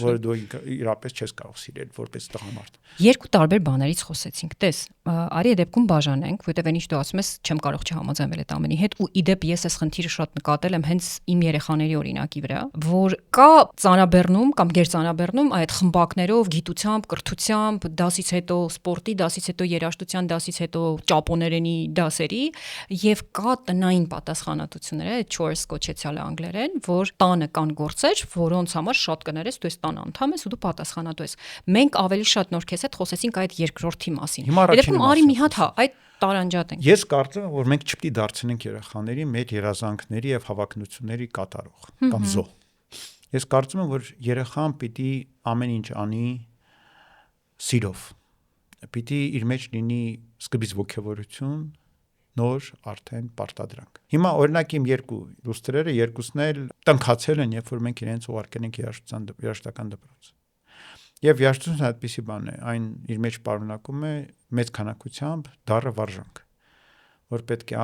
[SPEAKER 1] որ դու իրապես չես կարող սիրել որպես տղամարդ։
[SPEAKER 2] Երկու տարբեր բաներից խոսեցինք, տես, արի այդ դեպքում բաժանենք, որտեղ այն ինչ դու ասում ես, չեմ կարող չհամաձայնվել այդ ամենի հետ, ու իդեպ ես այս խնդիրը շատ նկատել եմ հենց իմ երեխաների օրինակի վրա, որ կա ծանրաբեռնում կամ գերծանրաբեռնում այդ խմբակներով, գիտությամբ, կրթությամբ, դասից հետո սպորտի, դասից հետո երաժշտության, դասից հետո ճապոներենի դասերի, եւ կա տնային պատասխանատվությունները, chores կոչեցյալ անգլերեն, որ տանը կան գործեր, որոնց համար շատ կներես, դու ես տան անդամ ես ու դու պատասխանատու ես։ Մենք ավելի շատ նոր քեզ հետ խոսեցինք այդ երկրորդի մասին։ Դեպքում արի մի հատ հա, այդ տարանջատենք։
[SPEAKER 1] Ես կարծում եմ, որ մենք չպետք է դարձնենք երեխաների մեր երազանքների եւ հավակնությունների կատարող կամ զոհ։ Ես կարծում եմ, որ երեխան պիտի ամեն ինչ անի սիրով։ Պիտի իր մեջ լինի սկզբից ոգևորություն, նոր արդեն պարտադրանք։ Հիմա օրինակ իմ երկու դուստրերը երկուսն էլ տնքացել են, երբ որ մենք իրենց ուղարկել ենք երաժշտական դպրոց։ Եվ երաժշտությունը այդպիսի բան է, այն իր մեջ պարունակում է մեծ քանակությամբ դառը վարժանք, որ պետք է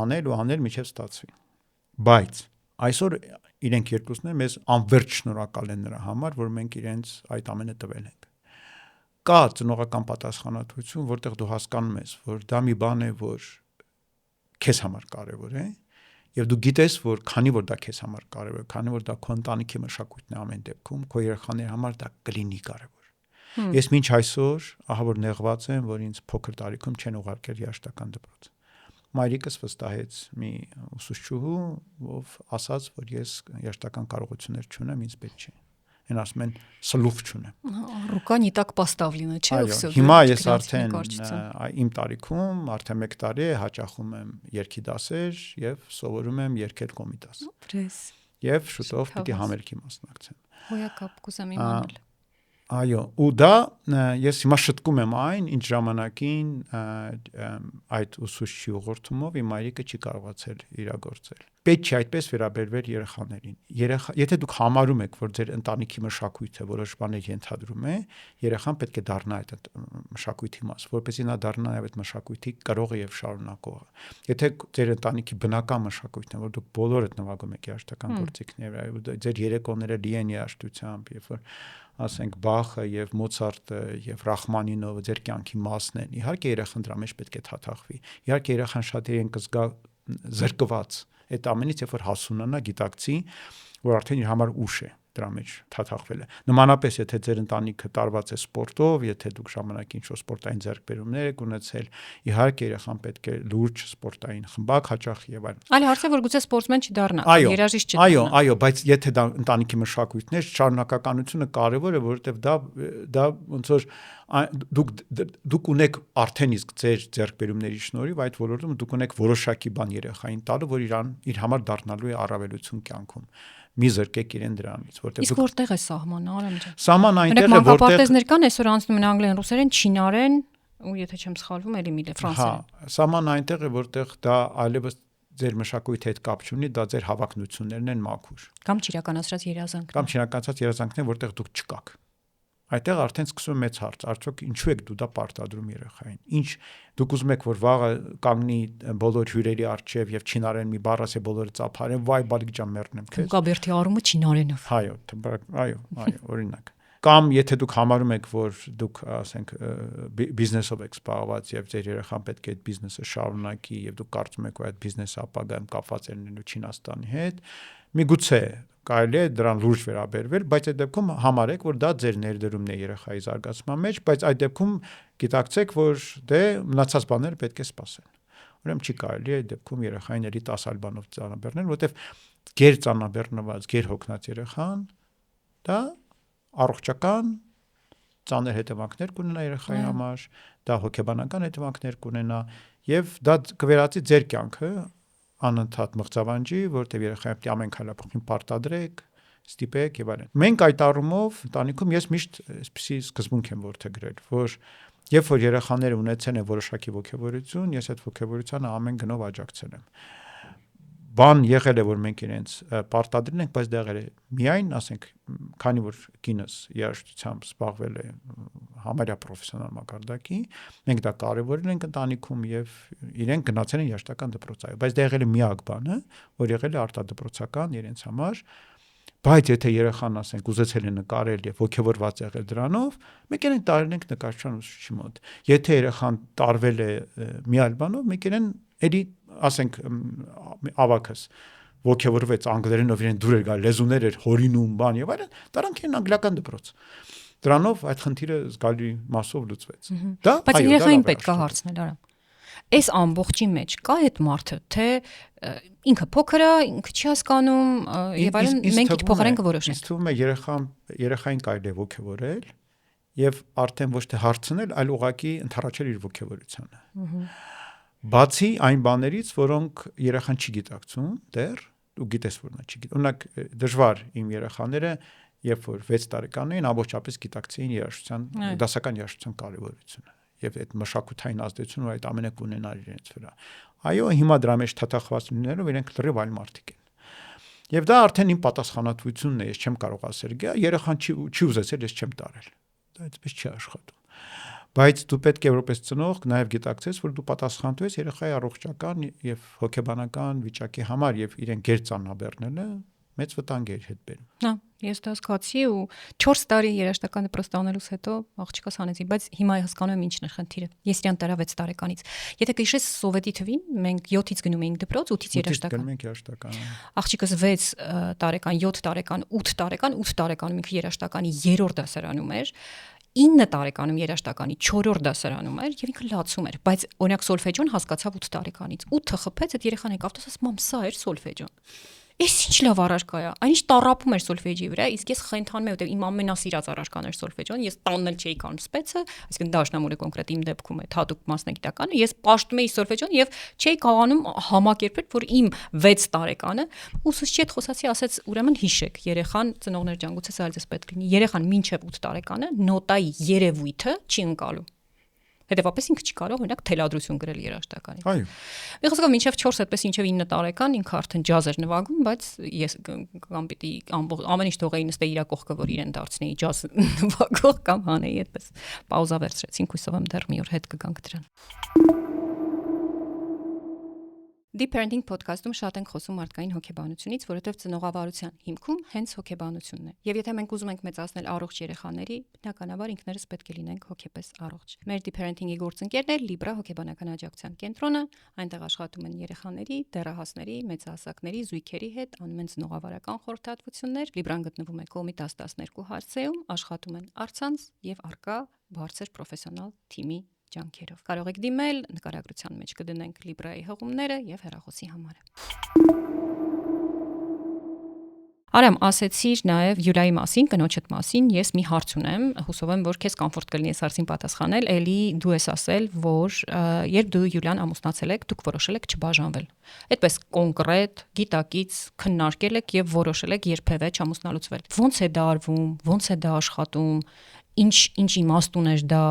[SPEAKER 1] անել մինչև ստացվի։ Բայց այսօր իրենք երկուսն էլ մեզ անverջ շնորհակալ են նրա համար, որ մենք իրենց այդ ամենը տվել ենք։ Կա ծնողական պատասխանատվություն, որտեղ դու հասկանում ես, որ դա մի բան է, որ քեզ համար կարևոր է, եւ դու գիտես, որ քանի որ դա քեզ համար կարևոր է, քանի որ դա քո ընտանիքի մշակույթն է ամեն դեպքում, քո երեխաների համար դա կլինի կարևոր։ Ես մինչ այսօր ահա որ նեղված եմ, որ ինձ փոքր տարիքում չեն ուղարկել երաժշտական դպրոց։ Մայրիկս վստահեց մի ուսուցչուհու, ով ասաց, որ ես երաժշտական կարողություններ չունեմ, ինձ պետք չէ։ Են ասում են սլուխ չունեմ։
[SPEAKER 2] Ռուկա не так поставлено, չէ՞,
[SPEAKER 1] всё։ Հիմա ես արդեն իմ տարիքում արդեն 1 տարի է հաճախում եմ երգի դասեր եւ սովորում եմ երգել կոմիտաս։ Եվ շուտով պիտի համերգի մասնակցեմ։
[SPEAKER 2] Հոյակապ կուզեմ իմանալ։
[SPEAKER 1] Այո, ու դա ես հիմա շտկում եմ այն, ինչ ժամանակին այդ ուսուցչի ուղղորդումով իմ մայրիկը չի կարողացել իրագործել։ Պետք չի այդպես վերաբերվել երեխաներին։ Եթե դուք համարում եք, որ ձեր ընտանիքի մշակույթը որոշ բաներ ենթադրում է, երեխան պետք է դառնա այդ մշակույթի մաս, որպեսզի նա դառնա այդ մշակույթի կրողը եւ շարունակողը։ Եթե ձեր ընտանիքի բնական մշակույթն է, որ դուք բոլորդ նվագում եք երաժշտական գործիքներ, ձեր երեկոները լի են երաժշտությամբ, երբ որ ասենք Բախը եւ Մոցարտը եւ Ռախմանինովը ձեր կյանքի մասն են։ Իհարկե երեխան դրա մեջ պետք է թաթախվի։ Իհարկե երեխան շատ իրեն կզգա զրկված այդ ամենից, երբ որ հասունանա, գիտակցի, որ արդեն իր համար ուշ է դրա մեջ թաթախվելը։ Նմանապես եթե ձեր ընտանիքը տարված է սպորտով, եթե դուք ժամանակ ինչ-որ սպորտային ձեռքբերումներ եք ունեցել, իհարկե երեխան պետք է լուրջ սպորտային խմբակ հաճախի եւ այլն։
[SPEAKER 2] Այլ հարց է, որ գուցե սպորտսմեն չդառնա, երաժիշտ չդառնա։
[SPEAKER 1] Այո, բայց եթե դա ընտանիքի մշակույթն է, շարունակականությունը կարևոր է, որովհետեւ դա ոնց որ դուք ունեք արդեն իսկ ձեր ձեռքբերումների շնորհիվ այդ ոլորտում դուք ունեք որոշակի բան երեխային տալու, որ իր համար դառնալու է առավելություն կյանքում։ Մի զրկեք իրեն դրանից, որտեղ
[SPEAKER 2] իսկ որտեղ է սահմանը, Արամ ջան։
[SPEAKER 1] Սահմանը այնտեղ է, որտեղ
[SPEAKER 2] մանկապարտեզներ կան, այսօր անցնում են անգլերեն, ռուսերեն, չինարեն, ու եթե չեմ սխալվում, էլի մի ֆրանսերեն։
[SPEAKER 1] Հա, սահմանը այնտեղ է, որտեղ դա այլևս ձեր մշակույթի հետ կապ չունի, դա ձեր հավակնություններն են մաքուր։
[SPEAKER 2] Կամ չիրականացրած երազանքներ։
[SPEAKER 1] Կամ չիրականացած երազանքներ, որտեղ դուք չկաք։ Այդտեղ արդեն սկսում է մեծ հարց, արդյոք ինչու եք դու դա պարտադրում երեխային։ Ինչ դուք ուզում եք, որ վաղը կանգնի բոլոր հյուրերի առջև եւ չինարեն մի բառ ասի բոլորը ծափարեն, վայ բալիկ ջան մեռնեմ քեզ։
[SPEAKER 2] Կաբերթի արումը չինարենով։
[SPEAKER 1] Այո, օրինակ։ Կամ եթե դուք համարում եք, որ դուք, ասենք, բիզնեսով եք զբաղված եւ ձեր երեխան պետք է այդ բիզնեսը շարունակի եւ դուք կարծում եք, որ այդ բիզնեսը ապագայում կապված է լինելու Չինաստանի հետ, միգուցե կարելի է դրան լուրջ վերաբերվել, բայց այդ դեպքում համարեք, որ դա ձեր ներդրումն է երեխայի զարգացման մեջ, բայց այդ դեպքում գիտակցեք, որ դե մնացած բաները պետք է սպասեն։ Ուրեմն չի կարելի այդ դեպքում երեխային էլի 10 այլ բանով ծանրաբեռնել, որովհետև գեր ծանրաբեռնված, գեր հոգնած երեխան դա առողջական ծանր հետևանքներ կունենա երեխայի համար, դա հոգեբանական հետևանքներ կունենա եւ դա կվերածի ձեր կյանքը անընդհատ մղձավանջի, որտեղ երեխային պետք է ամեն քայլափոխին պարտադրեք, ստիպեք եւ այլն։ Մենք այդ առումով ընտանիքում ես միշտ այսպեսի սկզբունք եմ որդեգրել, որ երբ որ երեխաները ունեցել են որոշակի ոգևորություն, ես այդ ոգևորությանը ամեն գնով աջակցել եմ։ Բան եղել է, որ մենք իրենց պարտադրել ենք, բայց դա եղել է միայն, ասենք, քանի որ կինս երաժշտությամբ զբաղվել է համարյա պրոֆեսիոնալ մակարդակի, մենք դա կարևորել ենք ընտանիքում եւ իրենք գնացել են երաժշտական դպրոց, բայց դա եղել է միակ բանը, որ եղել է արտադպրոցական իրենց համար, բայց եթե երեխան, ասենք, ուզեցել է նկարել եւ ոգևորված եղել դրանով, մենք իրեն տարել ենք նկարչության ուսուցչի մոտ։ Եթե երեխան տարվել է մի այլ բանով, մենք իրեն էլի, ասենք, ավակս ոգևորվեց անգլերենով իրեն դուր էր գալ, լեզուներ էր հորինում, բան եւ այլն, դրանք են անգլիական դպրոց։ Դրանով այդ խնդիրը զգալի մասով լուծվեց։ Դա
[SPEAKER 2] բայց երեխային պետք է հարցնել, Արամ։ Այս ամբողջի մեջ կա այդ մարդը, թե ինքը փոքր է, ինքը չի հասկանում եւ այլն, մենք ինչ փոխարեն կորոշենք։
[SPEAKER 1] Ինձ թվում է երեխային կարելի է ոգևորել եւ արդեն ոչ թե հարցնել, այլ ուղղակի ընդառաջել իր ոգևորությանը։ Բացի այն բաներից, որոնք երեխան չի գիտակցում, դեռ ու գիտես որ նա չի գիտի։ Օրինակ դժվար իմ երեխաները, երբ որ 6 տարեկան էին, ամբողջապես գիտակցեին երաժշտության, դասական երաժշտության կարևորությունը։ եւ այդ մշակութային ազդեցությունը որ այդ ամենը կունենար իրենց վրա։ Այո, հիմա դրա մեջ թաթախված լինելով իրենք լրիվ այլ մարդիկ են։ Եվ դա արդեն իմ պատասխանատվությունն է, ես չեմ կարող ասել, երեխան չի ուզեցել, ես չեմ տարել։ Դա այդպես չի աշխատում։ Բայց դու պետք է որպես ծնող նաև գիտակցես, որ դու պատասխանատու ես երեխայի առողջական եւ հոգեբանական վիճակի համար եւ իրեն գեր ծանրաբեռնելը մեծ վտանգ է հետ բերում։
[SPEAKER 2] Հա, ես դա զգացի ու 4 տարի երաշտական դպրոց տանելուց հետո աղջիկս հանեցի, բայց հիմա հասկանում եմ ինչն է խնդիրը։ Ես իրան տարա 6 տարեկանից։ Եթե կհիշես Սովետի թվին, մենք 7-ից գնում էինք դպրոց, 8-ից երաշտական։
[SPEAKER 1] Գնում ենք երաշտական։
[SPEAKER 2] Աղջիկս 6 տարեկան, 7 տարեկան, 8 տարեկան, 8 տարեկանում ինքը երաշտականի 3-րդ դասարանում էր։ 9 տարեկանում երաշտականի 4-րդ դասարանում էր եւ ինքը լացում էր, բայց օրինակ սոլֆեջոն հասկացավ 8 տարեկանից։ 8-ը խփեց, այդ երեխան եկավ, ասաց մամ, սա էր սոլֆեջոն։ Էս ինչ լավ առարկա է։ Այնիշ տարապում էր սոլֆեջի վրա, իսկ ես խենթանում եմ, որտեղ իմ ամենասիրած առարկան էր սոլֆեջոն, ես տաննել չէի կարող սպեցը, այսինքն դաշնամուրը կոնկրետ իմ դեպքում է հատուկ մասնագիտականը, ես պաշտում էի սոլֆեջոն եւ չէի կարողանում համակերպել, որ իմ 6 տարեկանը ուսուցչի հետ խոսացի, ասեց, ուրեմն հիշեք, երեխան ծնողներ ջան, գուցե սա այլպես պետք լինի, երեխան մինչեւ 8 տարեկանը նոտայի երևույթը չի ընկալու։ Հետևաբար ինքը չի կարող օրինակ թելադրություն գրել երաշտականից։
[SPEAKER 1] Այո։
[SPEAKER 2] Մի խոսքով մինչև 4, այդպես մինչև 9 տարեկան ինքը արդեն ջազ էր նվագում, բայց ես կամ պիտի ամեն ինչ թողեի նստեի իր կողքը, որ իրեն դարձնեի ջազ նվագող կամ հանեի այդպես։ Պաուզա վերցրեցինք, հույսով եմ դեռ մի օր հետ կգանք դրան։ Deep Parenting podcast-ում շատ ենք խոսում մարդկային հոգեբանությունից, որովհետև ծնողավարության հիմքում հենց հոգեբանությունն է։ Եվ եթե մենք ուզում ենք մեծացնել առողջ երեխաների, բնականաբար ինքներս պետք է լինենք հոգեպես առողջ։ Մեր Deep Parenting-ի գործընկերն է Libra հոգեբանական աջակցության կենտրոնը, այնտեղ աշխատում են երեխաների, դեռահասների, մեծահասակների, զույգերի հետ, անում են ծնողավարական խորհրդատվություններ։ Libra-ն գտնվում է Կոմի 1012 հարցեում, աշխատում են առցանց եւ առկա բարձր պրոֆեսիոնալ թիմի ջանքերով։ Կարող եք դիմել, նկարագրության մեջ կդնենք Libra-ի հղումները եւ հեռախոսի համարը։ Արամ, ասեցիր նաև Յուլիայի մասին, կնոջդ մասին, ես մի հարց ունեմ, հուսով եմ, որ քեզ կոմֆորտ կլինի այս հարցին պատասխանել, էլի դու ես ասել, որ երբ դու Յուլիան ամուսնացել եք, դուք որոշել եք չբաժանվել։ Այդպես կոնկրետ, գիտակից քննարկել եք եւ որոշել եք երբևէ չամուսնալուծվել։ Ոնց է դա արվում, ոնց է դա աշխատում, ինչ իմաստ ուներ դա,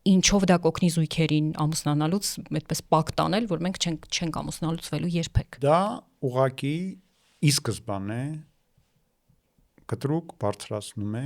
[SPEAKER 2] ինչով դա կօգնի զույգերին ամուսնանալուց այդպես պակ տանել, որ մենք չենք ամուսնալուծվելու երբեք։
[SPEAKER 1] Դա ուղղակի ի սկզբանե կտրուկ բարձրացնում է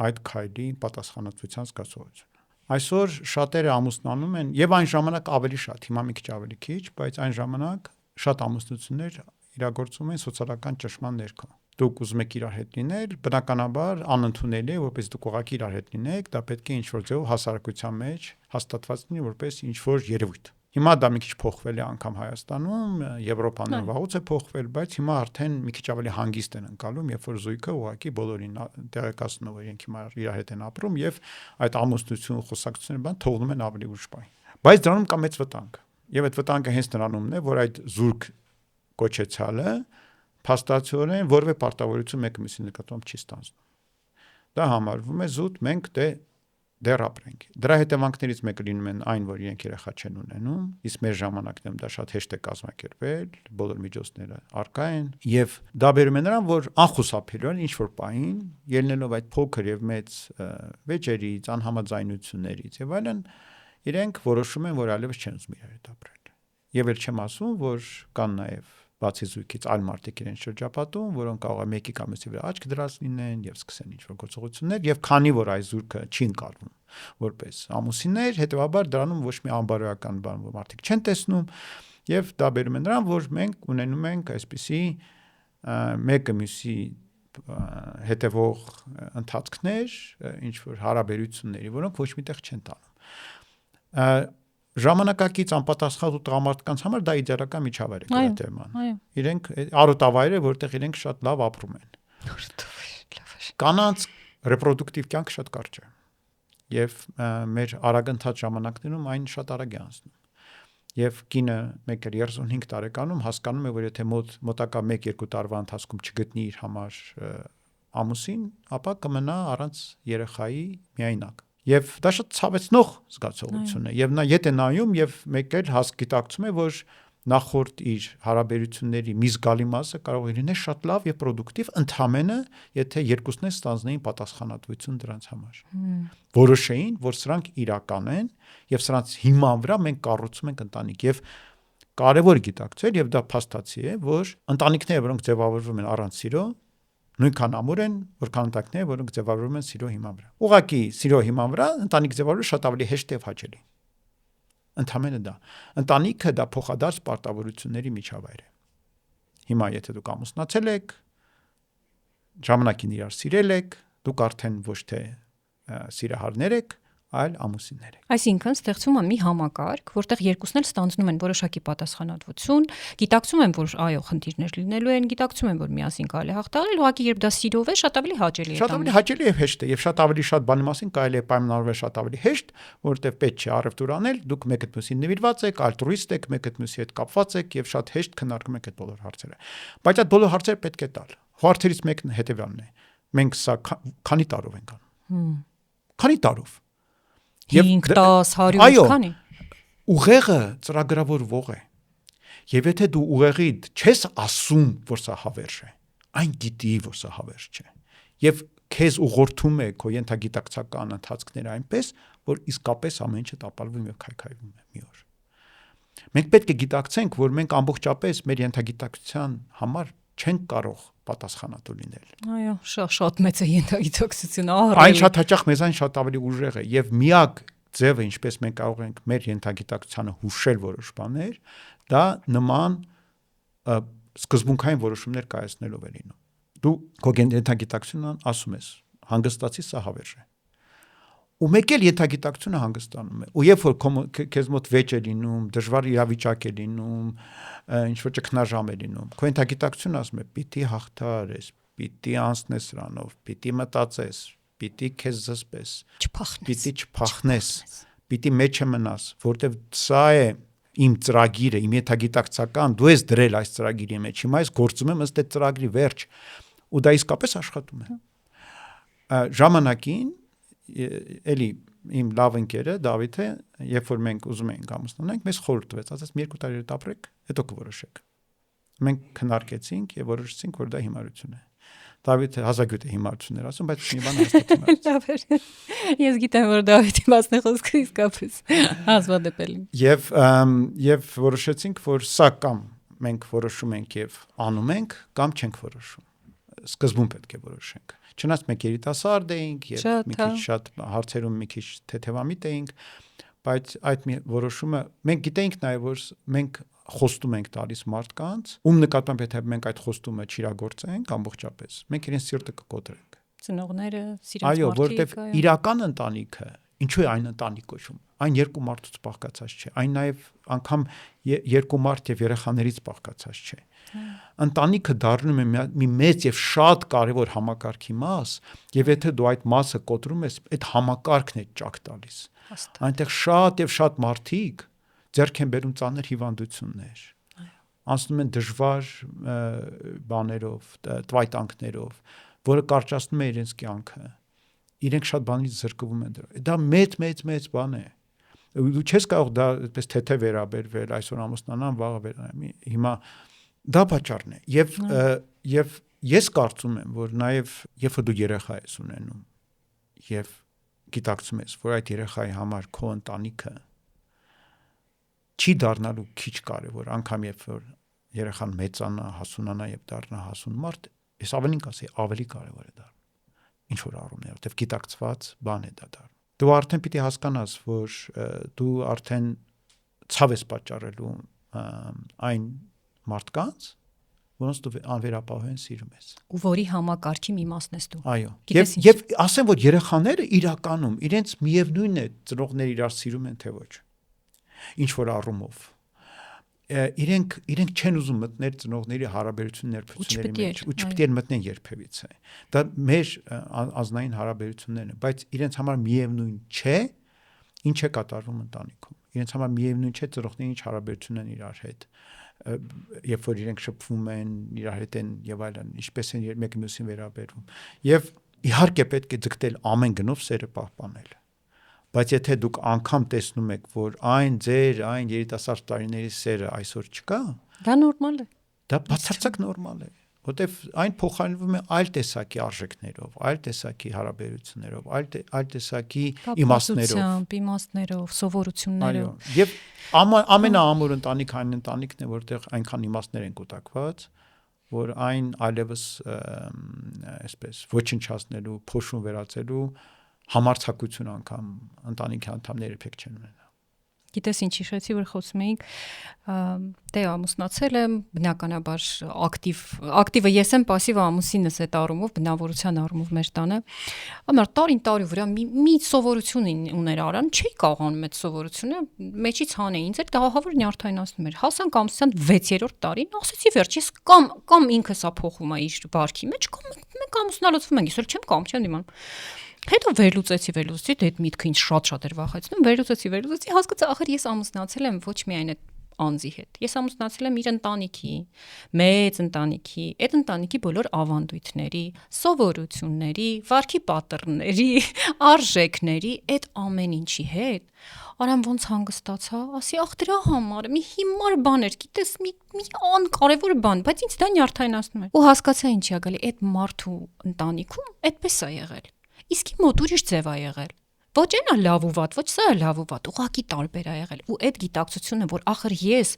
[SPEAKER 1] այդ քայլի պատասխանատվության զգացողությունը։ Այսօր շատերը ամուսնանում են եւ այն ժամանակ ավելի շատ, հիմա մի քիչ ավելի քիչ, բայց այն ժամանակ շատ ամուսնություններ իրագործվում են սոցիալական ճնշման ներքո։ Դուք ուզում եք իրար հետ լինել, բնականաբար անընդունելի է, որպես դուք ուղղակի իրար հետ լինեք, դա պետք է ինչ-որ ձեւով հասարակության մեջ հաստատված լինի որպես ինչ-որ երևույթ։ Հիմա դա մի քիչ փոխվել է անգամ Հայաստանում, Եվրոպան վաղուց է փոխվել, բայց հիմա արդեն մի քիչ ավելի հանգիստ են ընկալում, երբ որ զույգը ուղղակի բոլորին տեղեկացնում որ իրենք հիմա իրար հետ են ապրում եւ այդ ամուսնություն խոսակցությունները բան թողնում են ավելի ուշ բան։ Բայց դրանում կա մեծ վտանգ։ Եվ այդ վտանգը հենց նրանումն է, որ այդ զուրկ կոչեցյալը փաստացիորեն որևէ պարտավորություն մեկը մյուսի նկատմամբ չի ստանձնում։ Դա համարվում է զուտ մենք դեռ ապրենք։ Դրա հետևանքներից մեկը լինում են այն, որ իրենք երեխա չեն ունենում, իսկ մեր ժամանակներում դա շատ հեշտ է կազմակերպել, բոլոր միջոցները առկա են, եւ դա բերում է նրան, որ անխուսափելիորեն ինչ որ պահին, ելնելով այդ փոքր եւ մեծ վեճերից, անհամաձայնություններից եւ այլն, իրենք որոշում են, որ այլևս չեն ուզում իրար հետ ապրել։ Եվ էլ չեմ ասում, որ կան նաեւ բացի զույգից այլ մարդիկ իրեն շրջապատում, որոնք կարող է մեկի կամ մյուսի վրա աչք դրած լինեն եւ սկսեն ինչ-որ գործողություններ, եւ քանի որ այս զույգը չի ընկալվում որպես ամուսիններ, հետեւաբար դրանում ոչ մի անբարոյական բան, որ մարդիկ չեն տեսնում, եւ դա բերում է նրան, որ մենք ունենում ենք այսպիսի մեկը մյուսի հետևող ընթացքներ, ինչ-որ հարաբերությունների, որոնք ոչ միտեղ չեն տանում։ Ժամանակակից անպատասխան ու տղամարդկանց համար դա իդեալական միջավայր է գրատեման։ Իրենք արոտավայր է, որտեղ իրենք շատ լավ ապրում են։ Կանանց ռեպրոդուկտիվ կյանքը շատ կարճ է։ Եվ մեր արագընթաց ժամանակներում այն շատ արագ է անցնում։ Եվ կինը մեկ 35 տարեկանում հասկանում է, որ եթե մոտակա 1-2 տարվա ընթացքում չգտնի իր համար ամուսին, ապա կմնա առանց երեխայի միայնակ։ Եվ դա շատ ցավեցնող զգացողություն է։ Եվ նա ետ է նայում եւ մեկ էլ գիտակցում է, որ նախորդ իր հարաբերությունների մի զգալի մասը կարող է լինել շատ լավ եւ պրոդուկտիվ, ընդհանրապես եթե երկուսն էլ ստանձնեին պատասխանատվություն դրանց համար։ Որոշեին, որ սրանք իրական են եւ սրանց հիման վրա մենք կառուցում ենք ընտանիք եւ կարևոր գիտակցել եւ դա փաստացի է, որ ընտանիքները, որոնք ձևավորվում են առանց սիրո, նույնքան ամուր են, որքան ընտանիքները, որոնք ձևավորվում են սիրո հիման վրա։ Ուղղակի սիրո հիման վրա ընտանիք ձևավորումը շատ ավելի հեշտ եւ հաճելի։ Ընդհանրապես դա։ Ընտանիքը դա փոխադարձ պարտավորությունների միջավայր է։ Հիմա եթե դուք ամուսնացել եք, ժամանակին իրար սիրել եք, դուք արդեն ոչ թե սիրահարներ եք, այլ ամուսիններ եք։
[SPEAKER 2] Այսինքն ստեղծվում է մի համակարգ, որտեղ երկուսն էլ ստանձնում են որոշակի պատասխանատվություն, գիտակցում են, որ այո, խնդիրներ լինելու են, գիտակցում են, որ միասին կարելի է հաղթահարել, ուղղակի երբ դա սիրով է, շատ ավելի հաճելի է։
[SPEAKER 1] Շատ ավելի հաճելի եւ հեշտ է եւ շատ ավելի շատ բանի մասին կարելի է պայմանավորվել շատ ավելի հեշտ, որովհետեւ պետք չէ առևտուր անել, դուք մեկը մյուսին նվիրված եք, ալտրուիստ եք, մեկը մյուսի հետ կապված եք եւ շատ հեշտ քննարկում եք այդ բոլոր հարցերը։ Բայց այդ բոլոր հարցերը պետք է տալ։ Հարցերից մեկն հետեւյալն է. մենք սա քանի տարով ենք անում։ Քանի տարով։
[SPEAKER 2] 5, 10, 100 քանի։
[SPEAKER 1] Ուղեղը ծրագրավորվող է։ Եվ եթե դու ուղեղիդ չես ասում, որ սա հավերժ է, այն գիտի, որ սա հավերժ չէ։ Եվ քեզ ուղղորդում է քո ենթագիտակցական ընթացքները այնպես, որ իսկապես ամեն ինչը տապալվում եւ քայքայվում է մի օր։ Մենք պետք է գիտակցենք, որ մենք ամբողջապես մեր ենթագիտակցության համար չենք կարող պատասխանատու լինել։
[SPEAKER 2] Այո, շատ մեծ է ենթագիտակցությունը,
[SPEAKER 1] Այն շատ հաճախ մեզան շատ ավելի ուժեղ է եւ միակ ձևը, ինչպես մենք կարող ենք մեր ենթագիտակցությանը հուշել որոշ բաներ, դա նման սկզբունքային որոշումներ կայացնելով է լինում։ Դու քո ենթագիտակցությունն ասում ես, հանգստացի սա հավերժ է։ Ու մեկ էլ ենթագիտակցությունը հանգստանում է։ Ու երբ որ քեզ մոտ վեճ է լինում, դժվար իրավիճակ է լինում, ինչ որ ճգնաժամ է լինում, քո ենթագիտակցությունը ասում է՝ պիտի հաղթահարես, պիտի անցնես սրանով, պիտի մտածես, պիտի քեզ զսպես, պիտի չփախնես, պիտի մեջը մնաս, որտեվ սա է իմ ծրագիրը, իմ ենթագիտակցական, դու ես դրել այս ծրագիրի մեջ, հիմա ես գործում եմ ըստ այդ ծրագրի, վերջ։ Ու դա իսկապես աշխատում է։ Ժամանակին էլի իմ լավ ընկերը Դավիթը, երբ որ մենք ուզում էինք ամուսնանանք, մեզ խորհուրդ տվեց, ասաց՝ մի 2 տարի ապրեք, հետո կորոշեք։ Մենք քննարկեցինք եւ որոշեցինք, որ դա հիմարություն է։ Դավիթը հազագյուտ է հիմարություններ ասում, բայց մի բան հաստատ։
[SPEAKER 2] Ես գիտեմ, որ Դավիթի մասն է խոսքը իսկապես հազվադեպել։
[SPEAKER 1] Եվ որոշեցինք, որ սա կամ մենք որոշում ենք եւ անում ենք, կամ չենք որոշում։ Սկզբում պետք է որոշենք։ Չնայած մենք երիտասարդ էինք եւ մի քիչ շատ հարցերում մի քիչ թեթևամիտ էինք, բայց այդ որոշումը մենք գիտեինք նաեւ, որ մենք խոստում ենք տալիս մարդկանց, ում նկատմամբ եթե մենք այդ խոստումը չիրագործենք ամբողջապես, մենք իրենց սիրտը կկոտրենք։
[SPEAKER 2] Ծնողները, սիրած
[SPEAKER 1] մարդիկ։ Այո,
[SPEAKER 2] որտեղ
[SPEAKER 1] իրական ընտանիքը, ինչու է այն ընտանիք կոչվում։ Այն երկու մարդուց բաղկացած չէ։ Այն նաեւ անգամ երկու մարդ եւ երեխաներից բաղկացած չէ։ Ընտանիքը դառնում է մի մեծ եւ շատ կարեւոր համակարգի մաս, եւ եթե դու այդ մասը կոտրում ես, այդ համակարգն է ճակ տալիս։ Այնտեղ շատ եւ շատ մարդիկ ձեռք են բերում ծանր հիվանդություններ, անցնում են դժվար բաներով, տվայտանքներով, որը կարճացնում է իրենց կյանքը։ Իրենք շատ բանից զրկվում են դրա։ Դա մեծ բան է։ Դու չես կարող դա այդպես թեթև վերաբերվել, այսօր ամուսնանան, վաղը վերանան։ Հիմա դա պատճառն է։ Եվ ես կարծում եմ, որ նաև երբ դու երեխա ես ունենում եւ գիտակցում ես, որ այդ երեխայի համար քո ընտանիքը չի դառնալու քիչ կարևոր, անգամ երբ որ երեխան մեծանա, հասունանա եւ դառնա հասուն մարդ, ես ավելին կասեի, ավելի կարևոր է դա։ Ինչ որ առումներով, որտեվ գիտակցված բան է դա դառնում։ Դու արդեն պիտի հասկանաս, որ դու արդեն ցավ ես պատճառելու այն մարդկանց, որոնց դու անվերապահորեն սիրում ես։
[SPEAKER 2] Ու որի համակարգի մի մասն ես դու։
[SPEAKER 1] Այո։ Եվ ասեմ, որ երեխաները իրականում իրենց միևնույն է ծնողները իրար սիրում են թե ոչ։ Ինչ որ առումով իրենք չեն ուզում մտնել ծնողների հարաբերություն ներբծությունների մեջ ու չպետք է մտնեն երբևիցե։ Դա մեր ազնային հարաբերություններն են, բայց իրենց համար միևնույն չէ ինչ է կատարվում ընտանիքում։ Իրենց համար միևնույն չէ ծնողների ինչ հարաբերությունն են իրար հետ, երբ որ իրենք շփվում են, իրար հետ են եւ այլն, ինչպես են մեկը մյուսին վերաբերվում։ Եվ իհարկե պետք է ձգտել ամեն գնով սերը պահպանել։ Բայց եթե դուք անգամ տեսնում եք, որ այն երիտասարդ տարիների սերը այսօր չկա,
[SPEAKER 2] դա նորմալ է։
[SPEAKER 1] Դա բացարձակ նորմալ է, որտեվ այն փոխարինվում է այլ տեսակի արժեքներով, այլ տեսակի հարաբերություններով, այլ տեսակի
[SPEAKER 2] իմաստներով, սովորություններով։
[SPEAKER 1] Այո, եւ ամենաամուր ընտանիքը այն ընտանիքն է, որտեղ այնքան իմաստներ են կուտակված, որ այն այլևս այսպես ոչնչացնելու, փոշուն վերածելու համարձակություն անգամ ընտանիքի անդամները երբեք չեն ունենա։
[SPEAKER 2] Գիտես ինչ հիշեցի, որ խոսում էինք, դե ամուսնացել եմ, բնականաբար ակտիվը ես եմ, пассивը ամուսինս այդ առումով, բնավորության առումով մեր տանը։ Ամառ տարի վրա մի սովորություն ուներ Արան, չի կարողանում այդ սովորությունը մեջից հանեի, ինձ էլ դահավոր նյարդայնացնում էր։ Հասանք ամուսնության 6-րդ տարին, ասեցի վերջ, ես կամ ինքս ա փոխում ա իր բարքի մեջ, կամ մենք ամուսնալուծվում ենք, ես էլ չեմ դիմանում։ Հետո վերլուծեցի, դե այդ միտքը ինձ շատ էր վախեցնում, վերլուծեցի, հասկացա, ախր ես ամուսնացել եմ ոչ միայն այդ անձի հետ։ Ես ամուսնացել եմ իր ընտանիքի, մեծ ընտանիքի, այդ ընտանիքի բոլոր ավանդույթների, սովորությունների, վարքի պատեռների, արժեքների, այդ ամեն ինչի հետ։ Արամ ոնց հանգստացա, ասի, ախ դրա համար, մի հիմար բան էր, գիտես, մի անկարևոր բան, բայց ինձ դա նյարդայնացնում էր։ Ու հասկացա ինչի ա գալի, այդ մարդու ընտանիքում այդպես ա եղել։ Իսկ իմ մոտ ուրիշ ձև ա եղել։ Ոչ այնա լավ ու վատ, ոչ սա է լավ ու վատ, ուղղակի տարբեր ա եղել։ Ու այդ գիտակցությունը, որ ախր ես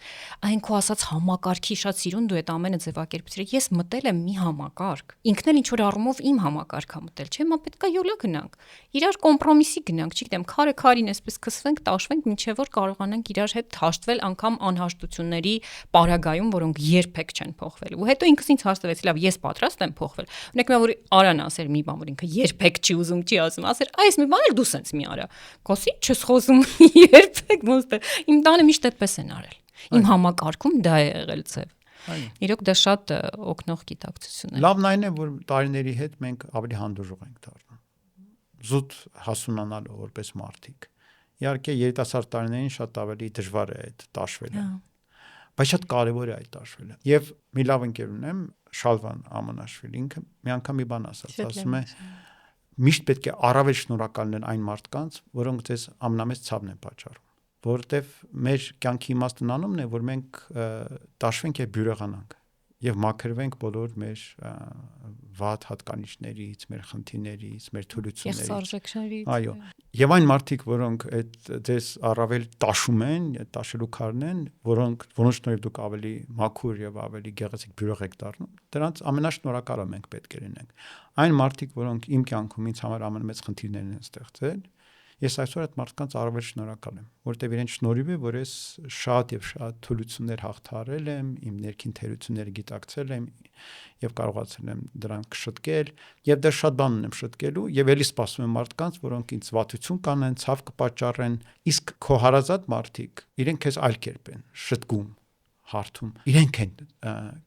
[SPEAKER 2] այն քո ասած համակարգի շատ սիրուն դու այդ ամենը ձևակերպեցիր, ես մտել եմ մի համակարգ։ Ինքն էլ ինչ որ առումով իմ համակարգ ա մտել, չէ՞, մա պետքա յոլա գնանք։ Իրար կոմպրոմիսի գնանք, չգիտեմ, քարին այսպես քսվենք, տաշվենք, մինչև որ կարողանանք իրար հետ հաշտվել անգամ անհաշտությունների պարագայում, որոնք երբեք չեն փոխվել։ Ու հետո ինքս ինձ հաստատվեցի, լավ, ես պատրաստ եմ փոխվել։ Ունեք նա որ Արան ասեր մի բան, որ ինքը երբեք չի ուզում, չի ասում, ասեր, այս մի բան էլ դու սենց մի արա։ Կոսի չես խոսում երբեք ոստը։ Իմ տանը միշտ այդպես են արել։ Իմ համակարգում դա է եղել ձև։ Իրոք դա շատ օգնող գիտակցություն է։
[SPEAKER 1] Լավն այն է, որ տարիների հետ մենք ավելի հանդուրժող ենք դառնում։ Զուտ հասունանալու որպես մարդիկ։ Իհարկե երիտասարդ տարիներին շատ ավելի դժվար է այդ տաշվելը։ Բայց շատ կարևոր է այդ տաշվելը։ Եվ մի լավ ընկեր ունեմ, Շալվան Ամանաշվիլի, ինքը մի անգամ մի բան ասում է, միշտ պետք է առավել շնորհակալ լինել այն մարդկանց, որոնք ձեզ ամենամեծ ցավն են պատճառում, որովհետև մեր կյանքի իմաստն անումն է, որ մենք տաշվենք եւ բյուրեղանանք եւ մաքրվենք բոլոր մեր վատ հատկանիշներից, մեր խնդիրներից, մեր թուլություններից։ Այո։ Եվ այն մարդիկ, որոնք այդ ձեզ առավել տաշում են, տաշելու քարն են, որոնց շնորհիվ դուք ավելի մաքուր եւ ավելի գեղեցիկ բյուրեղ եք դառնում, դրանց ամենաշնորհակալը մենք պետք է լինենք։ Այն մարդիկ, որոնք իմ կյանքում ինձ համար ամենամեծ խնդիրներն են ստեղծել, ես այսօր այդ մարդկանց առավել շնորհակալ եմ, որտեղ իրենց շնորհիվ է, որ ես շատ եւ շատ թուլություններ հաղթահարել եմ, իմ ներքին թերությունները գիտակցել եմ եւ կարողացել եմ դրանք շտկել, եւ դեռ շատ բան ունեմ շտկելու, եւ ելի սպասում եմ մարդկանց, որոնք ինձ վատություն կանեն, ցավ կպատճառեն, իսկ քո հարազատ մարդիկ իրենք քեզ այլ կերպ են շտկում, հարթում, իրենք են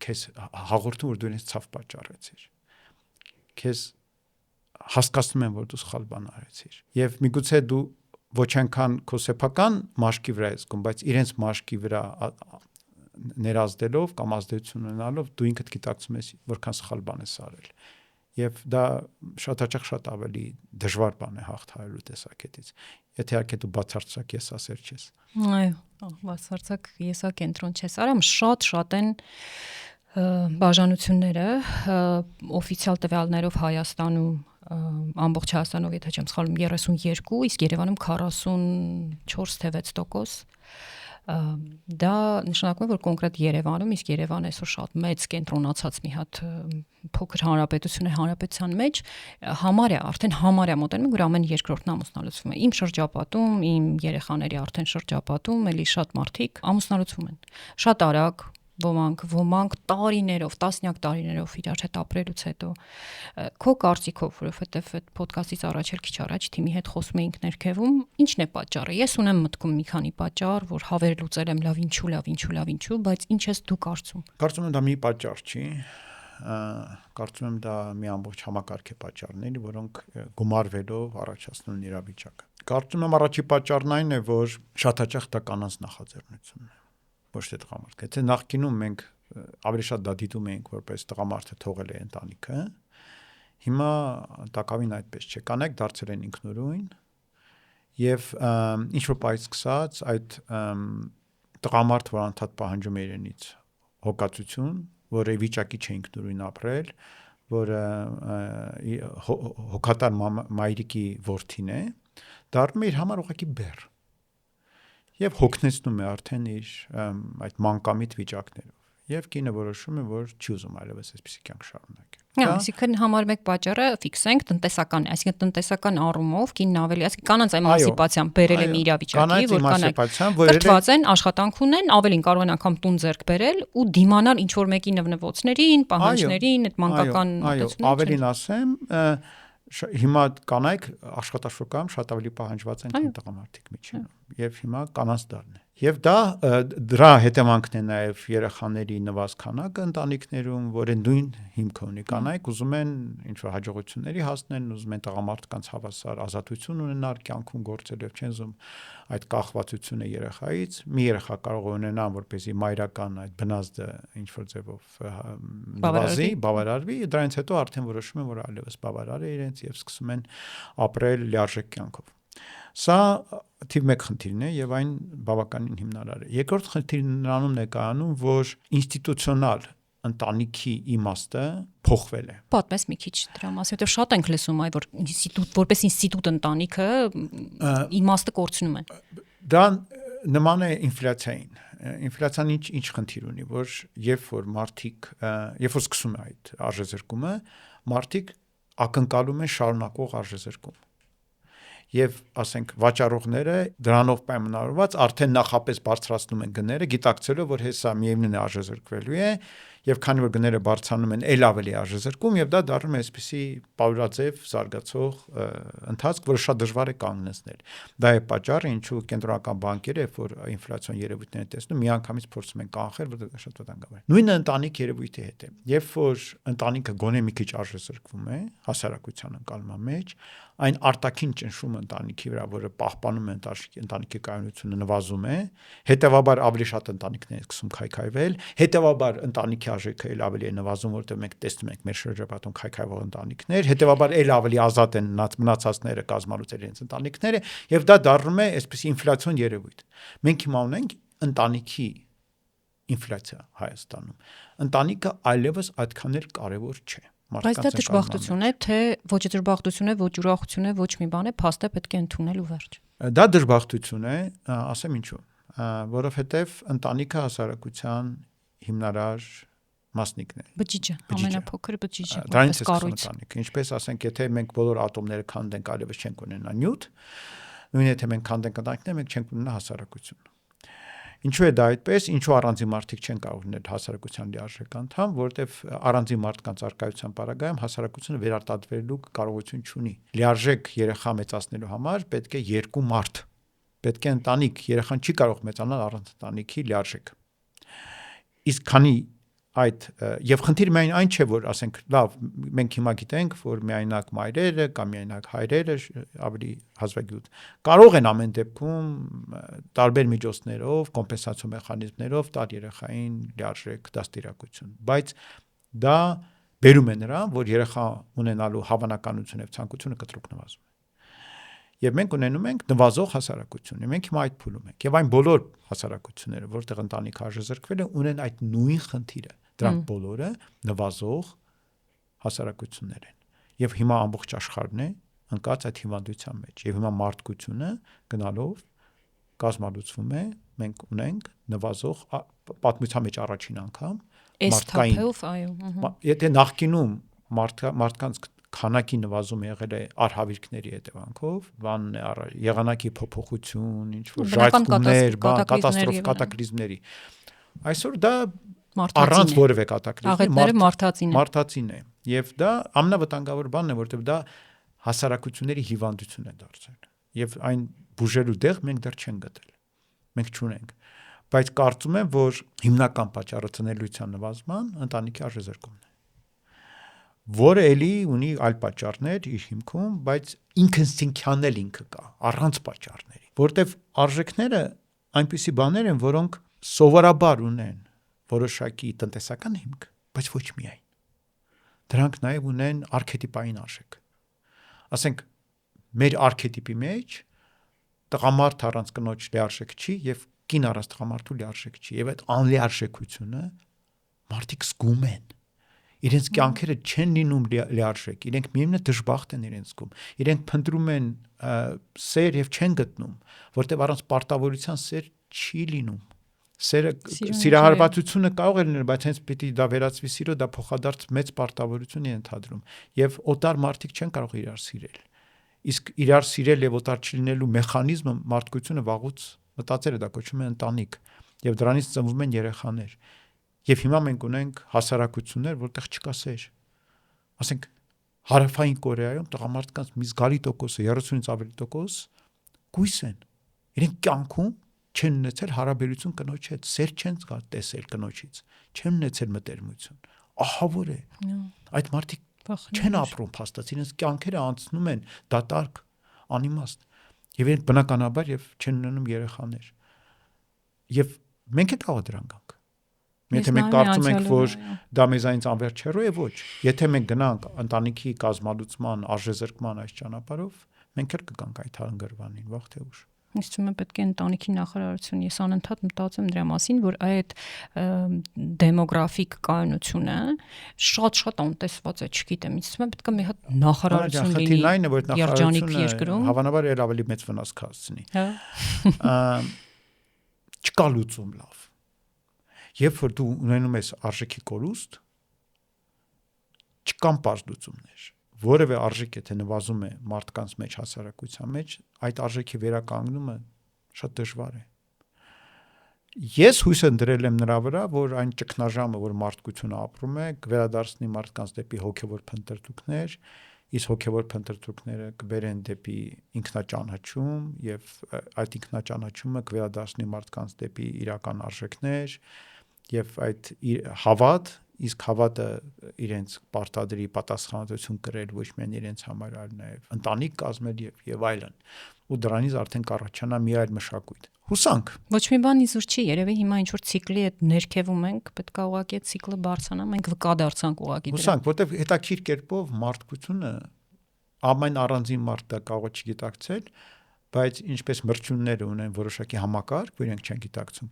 [SPEAKER 1] քեզ հաղորդում, որ դու իրենց ցավ պատճառեցիր, քեզ հասկացնում եմ, որ դու սխալ բան արեցիր։ Եվ միգուցե դու ոչ այնքան քո սեփական մաշկի վրա ես զգում, բայց իրենց մաշկի վրա ներազդելով կամ ազդեցություն ունենալով դու ինքդ գիտակցում ես, որքան սխալ բան ես արել։ Եվ դա շատ հաճախ շատ ավելի դժվար բան է հաղթահարելու տեսակետից։ Եթե իհարկե դու բացարձակ եսասեր չես։
[SPEAKER 2] Այո, բացարձակ եսակենտրոն չես։ Արամ շատ են բաժանությունները օֆիցիալ տվյալներով Հայաստանում ամբողջ Հայաստանով, եթե չեմ սխալվում, 32, իսկ Երևանում 44 թե 6%։ Դա նշանակում է, որ կոնկրետ Երևանում, իսկ Երևանը այսօր շատ մեծ կենտրոնացած մի հատ փոքր հանրապետություն է հանրապետության մեջ, արդեն համարյա մոտենում է, որ ամեն երկրորդն ամուսնալուծվում է։ Իմ շրջապատում, իմ երեխաների արդեն շրջապատում էլի շատ մարդիկ ամուսնալուծվում են։ Շատ արագ, ոմանք տարիներով, տասնյակ տարիներով իրար հետ ապրելուց հետո։ Քո կարծիքով, որովհետև այդ ոդկասթից առաջ էլ քիչ առաջ թիմի հետ խոսում էինք ներքևում, ի՞նչն է պատճառը։ Ես ունեմ մտքում մի քանի պատճառ, որ հավեր լուծել եմ լավ ինչու, բայց ինչ ես դու կարծում։
[SPEAKER 1] Կարծում եմ դա մի պատճառ չի։ Կարծում եմ դա մի ամբողջ համակարգ է պատճառների, որոնք գումարվելով առաջացնում են իրավիճակը։ Կարծում եմ առաջի պատճառն այն է, որ շատ հաճախ դա կանանց նախաձեռնությունն է, ոչ թե տղամարդը։ Եթե նախկինում մենք ավելի շատ դա դիտում էինք, որպես տղամարդը թողել է ընտանիքը, հիմա տակավին այդպես չէ։ Կանայք դարձել են ինքնուրույն Եվ ինչ որ պայծ սկսած այդ տղամարդ, որ անդադ պահանջում է իրենից հոգացություն, որը վիճակի չէինք նույն ապրել, որը հոգատար մայրիկի որդին է, դառնում է իր համար ուղղակի բեռ։ Եվ հոգնեցնում է արդեն իր այդ մանկամիտ վիճակներով։ Եվ կինը որոշում է, որ չի ուզում այլևս այսպիսի կյանք շարունակել։
[SPEAKER 2] Այսինքն համար մեկ պատճառը ֆիքսենք տնտեսական է, այսինքն տնտեսական առումով կինն ավելի, այսինքն կանանց էմանսիպացիան բերել է մի իրավիճակի, որ կանայք կրթված են, աշխատանք ունեն, ավելին կարող են անգամ տուն ձեռք բերել ու դիմանալ ինչ որ մեկի նվնվոցներին, պահանջներին, այդ մանկական մոտեցումներին։
[SPEAKER 1] Ավելին ասեմ, հիմա կանայք աշխատաշրջանում շատ ավելի պահանջված են, քան տղամարդիկ միջինում, եւ հիմա կանանց դարն է։ Եվ դրա հետևանքն է նաև երեխաների նվազ քանակը ընտանիքներում, որը նույն հիմք ունի։ Կանայք ուզում են ինչ-որ հաջողությունների հասնել, ուզում են տղամարդկանց հավասար ազատություն ունենալ կյանքում գործել եւ չեն ուզում այդ կախվածությունը երեխայից։ Մի երեխա կարող է ունենալ, որպեսզի մայրական այդ բնազդը ինչ-որ ձևով նվազի, բավարարվի, դրանից հետո արդեն որոշում են, որ այլևս բավարար է իրենց եւ սկսում են ապրել լիարժեք կյանքով։ Սա թիվ 1 խնդիրն է եւ այն բավականին հիմնարար է։ Երկրորդ խնդիրն նրանում ներկայանում, որ ինստիտուցիոնալ ընտանիքի իմաստը փոխվել է։
[SPEAKER 2] Պատմես մի քիչ դրա մասին, որտեղ շատ ենք լսում, որ որպես ինստիտուտ ընտանիքը իմաստը կորցնում է։
[SPEAKER 1] Դա նման է ինֆլյացիային։ Ինֆլյացիան ինչ խնդիր ունի, որ երբ որ սկսում է այդ արժեզրկումը, մարդիկ ակնկալում են շարունակող արժեզրկում։ Եվ ասենք վաճառողները դրանով պայմանավորված արդեն նախապես բարձրացնում են գները, գիտակցելով, որ հեսա միևնույն է արժեզրկվելու է, եւ քանի որ գները բարձրանում են, ել ավելի արժեզրկում, եւ դա դառնում է այսպիսի պարուրաձև զարգացող ընթացք, որը շատ դժվար է կանգնեցնել։ Դա է պատճառը, ինչու կենտրոնական բանկերը, երբ որ ինֆլյացիոն երևույթներ են տեսնում, միանգամից փորձում են կանխել, որտեղ դա շատ վտանգավոր է։ Նույնը ընտանիք երևույթի հետ է։ Երբ որ ընտանիքը գոնե մի քիչ արժեզրկվում է հասարակության ընկալման մեջ, այն արտաքին ճնշումը ընտանիքի վրա, որը պահպանում է ընտանիքի կայունությունը, նվազում է, հետևաբար ավելի շատ ընտանիքներ են սկսում քայքայվել, հետևաբար ընտանիքի արժեքը ել ավելի է նվազում, որտեղ մենք տեսնում ենք մեր շրջապատում քայքայվող ընտանիքներ, հետևաբար ել ավելի ազատ են մնացածները կազմալուց իրենց ընտանիքները, եւ դա դառնում է այսպեսի ինֆլյացիոն երևույթ։ Մենք հիմա ունենք ընտանիքի ինֆլյացիա Հայաստանում։ Ընտանիքը այլևս այդքան էլ կարևոր չէ։
[SPEAKER 2] Բայց դա դժբախտություն է, թե ոչ դժբախտություն է, ոչ ուրախություն է, ոչ մի բան է, փաստ է պետք է ընդունել ու վերջ։
[SPEAKER 1] Դա դժբախտություն է, ասեմ ինչու, որովհետև ընտանիքը հասարակության հիմնարար մասնիկն է։
[SPEAKER 2] Բջիջը, ամենափոքր բջիջը,
[SPEAKER 1] որպես կառույց։ Ինչպես ասենք, եթե մենք բոլոր ատոմները քանդենք, այլևս չենք ունենա նյութ, նույն եթե մենք քանդենք ընտանիքները, մենք չենք ունենա հասարակություն։ Ինչու է դա այդպես, ինչու առանձին մարդիկ չեն կարող լինել հասարակության լիարժեք անդամ, որովհետև առանձին մարդկանց առկայության պարագայում հասարակությունը վերարտադրվելու կարողություն չունի։ Լիարժեք երեխա մեծացնելու համար պետք է 2 մարդ, պետք է ընտանիք, երեխան չի կարող մեծանալ առանց ընտանիքի լիարժեք։ Իսկ քանի այդ եւ խնդիրը միայն այն չէ, որ ասենք լավ, մենք հիմա գիտենք, որ միայնակ մայրերը կամ միայնակ հայրերը ավելի հազվագյուտ կարող են ամեն դեպքում տարբեր միջոցներով, կոմպենսացիոն մեխանիզմներով տալ երեխային լիարժեք դաստիարակություն, բայց դա բերում է նրան, որ երեխա ունենալու հավանականությունը եւ ցանկությունը կտրուկ նվազում է։ Եվ մենք ունենում ենք նվազող հասարակություն, մենք հիմա այդ փուլում ենք, եւ այն բոլոր հասարակությունները, որտեղ ընտանիք արժեզրկվել է, ունեն այդ նույն խնդիրը։ Դրանք բոլորը նվազող հասարակություններ են։ Եվ հիմա ամբողջ աշխարհն է ընկած այդ հիվանդության մեջ։ Եվ հիմա մարդկությունը գնալով կազմալուծվում է, մենք ունենք նվազող պատմության մեջ առաջին անգամ մարդկային։ Եթե նախկինում մարդկանց քանակի նվազում եղել է արհավիրքների հետևանքով, բանն է եղանակի փոփոխություն, ինչ որ ժայթքումներ, կատակլիզմների։ Այսօր դա առանց որևէ կատակլիզմի մարդածին է։ Եվ դա ամենավտանգավոր բանն է, որովհետև դա հասարակությունների հիվանդություն է դարձել։ Եվ այն բուժելու դեղ մենք դեռ չենք գտել։ Մենք չունենք։ Բայց կարծում եմ, որ հիմնական պատճառը ծնելիության նվազման ընտանիքի արժեզրկումն է, որը էլի ունի այլ պատճառներ իր հիմքում, բայց ինքնստինքյան էլ ինքը կա, առանց պատճառների, որտեվ արժեքները այնպիսի բաներ են, որոնք սովորաբար ունեն որոշակի տնտեսական հիմք, բայց ոչ միայն։ Դրանք նաև ունեն արքետիպային արժեք։ Ասենք, մեր արքետիպի մեջ տղամարդ առանց կնոջ լիարժեք չի եւ կին առանց տղամարդու լիարժեք չի եւ այդ անլիարժեքությունը մարդիկ զգում են իրենց կյանքերը չեն լինում լիարժեք իրենք միևնույն է դժբախտ են իրենց զգում իրենք փնտրում են սեր եւ չեն գտնում որտեւ առանց պարտավորության սեր չի լինում սերը սիրահարվածությունը կարող է լինել բայց հենց պիտի դա վերածվի սիրո դա փոխադարձ մեծ պարտավորություն է ընդհանրում եւ օտար մարդիկ չեն կարող իրար սիրել իսկ իրար սիրել եւ օտար չլինելու մեխանիզմը մարդկությունը վաղուց մտածել է դա կոչվում է ընտանիք եւ դրանից ծնվում են երեխաներ եւ հիմա մենք ունենք հասարակություններ որտեղ չկա սեր ասենք հարավային Կորեայում տղամարդկանց մի զգալի տոկոսը 30-ից ավելի տոկոս գույս են իրենք կյանքում չեն ունեցել հարաբերություն կնոջ հետ սեր չեն զգալ տեսել կնոջից չեն ունեցել մտերմություն ահավոր է այդ մարդիկ չեն ապրում փաստացի իրենց կյանքերը անցնում են դատարկ անիմաստ եւ իրենք բնականաբար եւ չեն ունենում երեխաներ եւ մենք էլ կարող դրան գանք եթե մենք կարծում ենք որ դա մեզանից անվերջ հեռու է ոչ եթե մենք գնանք ընտանիքի կազմալուծման արժեզրկման այս ճանապարհով մենք էլ կգանք այդ հանգրվանին վաղ թե ուշ
[SPEAKER 2] Ինձ թվում է պետք է ընտանիքի նախարարություն ես անընդհատ մտածում դրա մասին որ այդ դեմոգրաֆիկ կայունությունը շատ անտեսված է չգիտեմ ինձ թվում է պետք է մի հատ նախարարություն լինի
[SPEAKER 1] խնդիրն այն է որ նախարարությունը հավանաբար էլ ավելի մեծ վնաս կհասցնի չկա լուծում լավ երբ որ դու ունենում ես արժեքի կորուստ չկան պարզ լուծումներ որևէ արժեք եթե նվազում է մարդկանց մեջ հասարակության մեջ այդ արժեքի վերականգնումը շատ դժվար է ես հույս ընդրել եմ նրա վրա որ այն ճգնաժամը որ մարդկությունը ապրում է կվերադարձնի մարդկանց դեպի հոգևոր փնտրտուքներ իսկ հոգևոր փնտրտուքները կբերեն դեպի ինքնաճանաչում եւ այդ ինքնաճանաչումը կվերադարձնի մարդկանց դեպի իրական արժեքներ եւ այդ հավատ իսկ հավատը իրենց պարտադրի պատասխանատվություն կրել ոչ միայն իրենց համար այլ նաեւ ընտանիք կազմել եւ այլն ու դրանից արդեն կառաջանա մի այլ մշակույթ հուսանք
[SPEAKER 2] ոչ մի բան իզուր չի երևի հիմա ինչ որ ցիկլի այդ ներքևում ենք պետք է ուղղակի այդ ցիկլը բարձրանա մենք վկա դարձանք ուղղակի դրա
[SPEAKER 1] հուսանք որտեվ հետաքրքիր կերպով մարդկությունը ամեն առանձին մարդ դա կարող է չգիտակցել բայց ինչպես մրջյունները ունեն որոշակի համակարգ որ իրենք չեն գիտակցում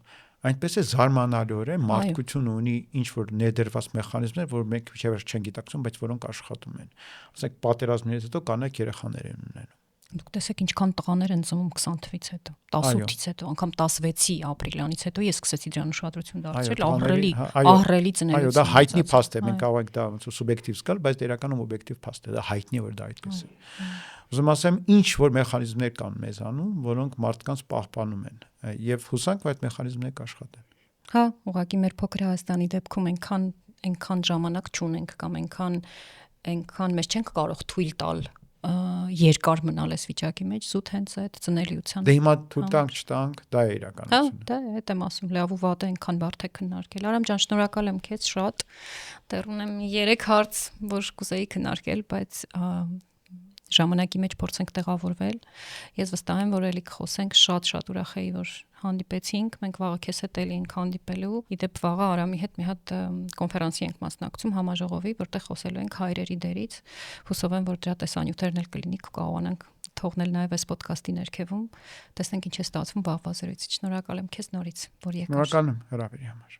[SPEAKER 1] այնպես է զարմանալիորեն մարդկությունը ունի ինչ որ ներդրված մեխանիզմներ որ մենք ոչ չեն գիտակցում բայց որոնք աշխատում են ասենք պատերազմներից հետո կանայք երեխաներ են ունենում
[SPEAKER 2] Դուք տեսեք ինչքան տղաներ են ծնվում 20 թվից հետո 18-ից հետո անգամ 16-ի ապրիլյանից հետո ես սկսեցի դրան ուշադրություն դարձնել ահռելի ծնելիություն
[SPEAKER 1] այո դա հայտնի փաստ է մենք կարող ենք դա ոնց սուբյեկտիվ զգալ բայց դա իրականում օբյեկտիվ փաստ է դա հայտնի է որ դա այդպես է ուզում ասեմ ինչ որ մեխանիզմներ կան մեզանում որոնք մարդկանց պահպանում են եւ հուսանք որ այդ մեխանիզմները կաշխատեն
[SPEAKER 2] հա ուղղակի մեր փոքր Հայաստանի դեպքում այնքան ժամանակ չունենք կամ այնքան մեզ չենք կարող թույլ տալ երկար մնալ այս վիճակի մեջ զուտ հենց այդ ծնելիության
[SPEAKER 1] դե հիմա թույլ տանք չտանք դա է իրականությունը
[SPEAKER 2] դա է դա եմ ասում լավ ու վատ է այնքան բարդ է քննարկել Արամ ջան շնորհակալ եմ քեզ շատ դեռ ունեմ 3 հարց որ կուզեի քննարկել բայց ժամանակի մեջ փորձենք տեղավորվել ես վստահ եմ որ ելի կխոսենք շատ ուրախ էի որ հանդիպեցինք մենք վաղը քեզ հետ էլի ենք հանդիպելու իդեպ վաղը Արամի հետ մի հատ կոնֆերանսի ենք մասնակցում համաժողովի որտեղ խոսելու ենք հայրերի դերից հուսով եմ որ դրա տեսանյութերն էլ կլինի կկարողանանք թողնել նաև այս ոդքասթի ներքևում տեսնենք ինչ է ստացվում վաղվա զրույցից շնորհակալ եմ քեզ նորից որ եկար
[SPEAKER 1] շնորհակալ եմ հրավերի համար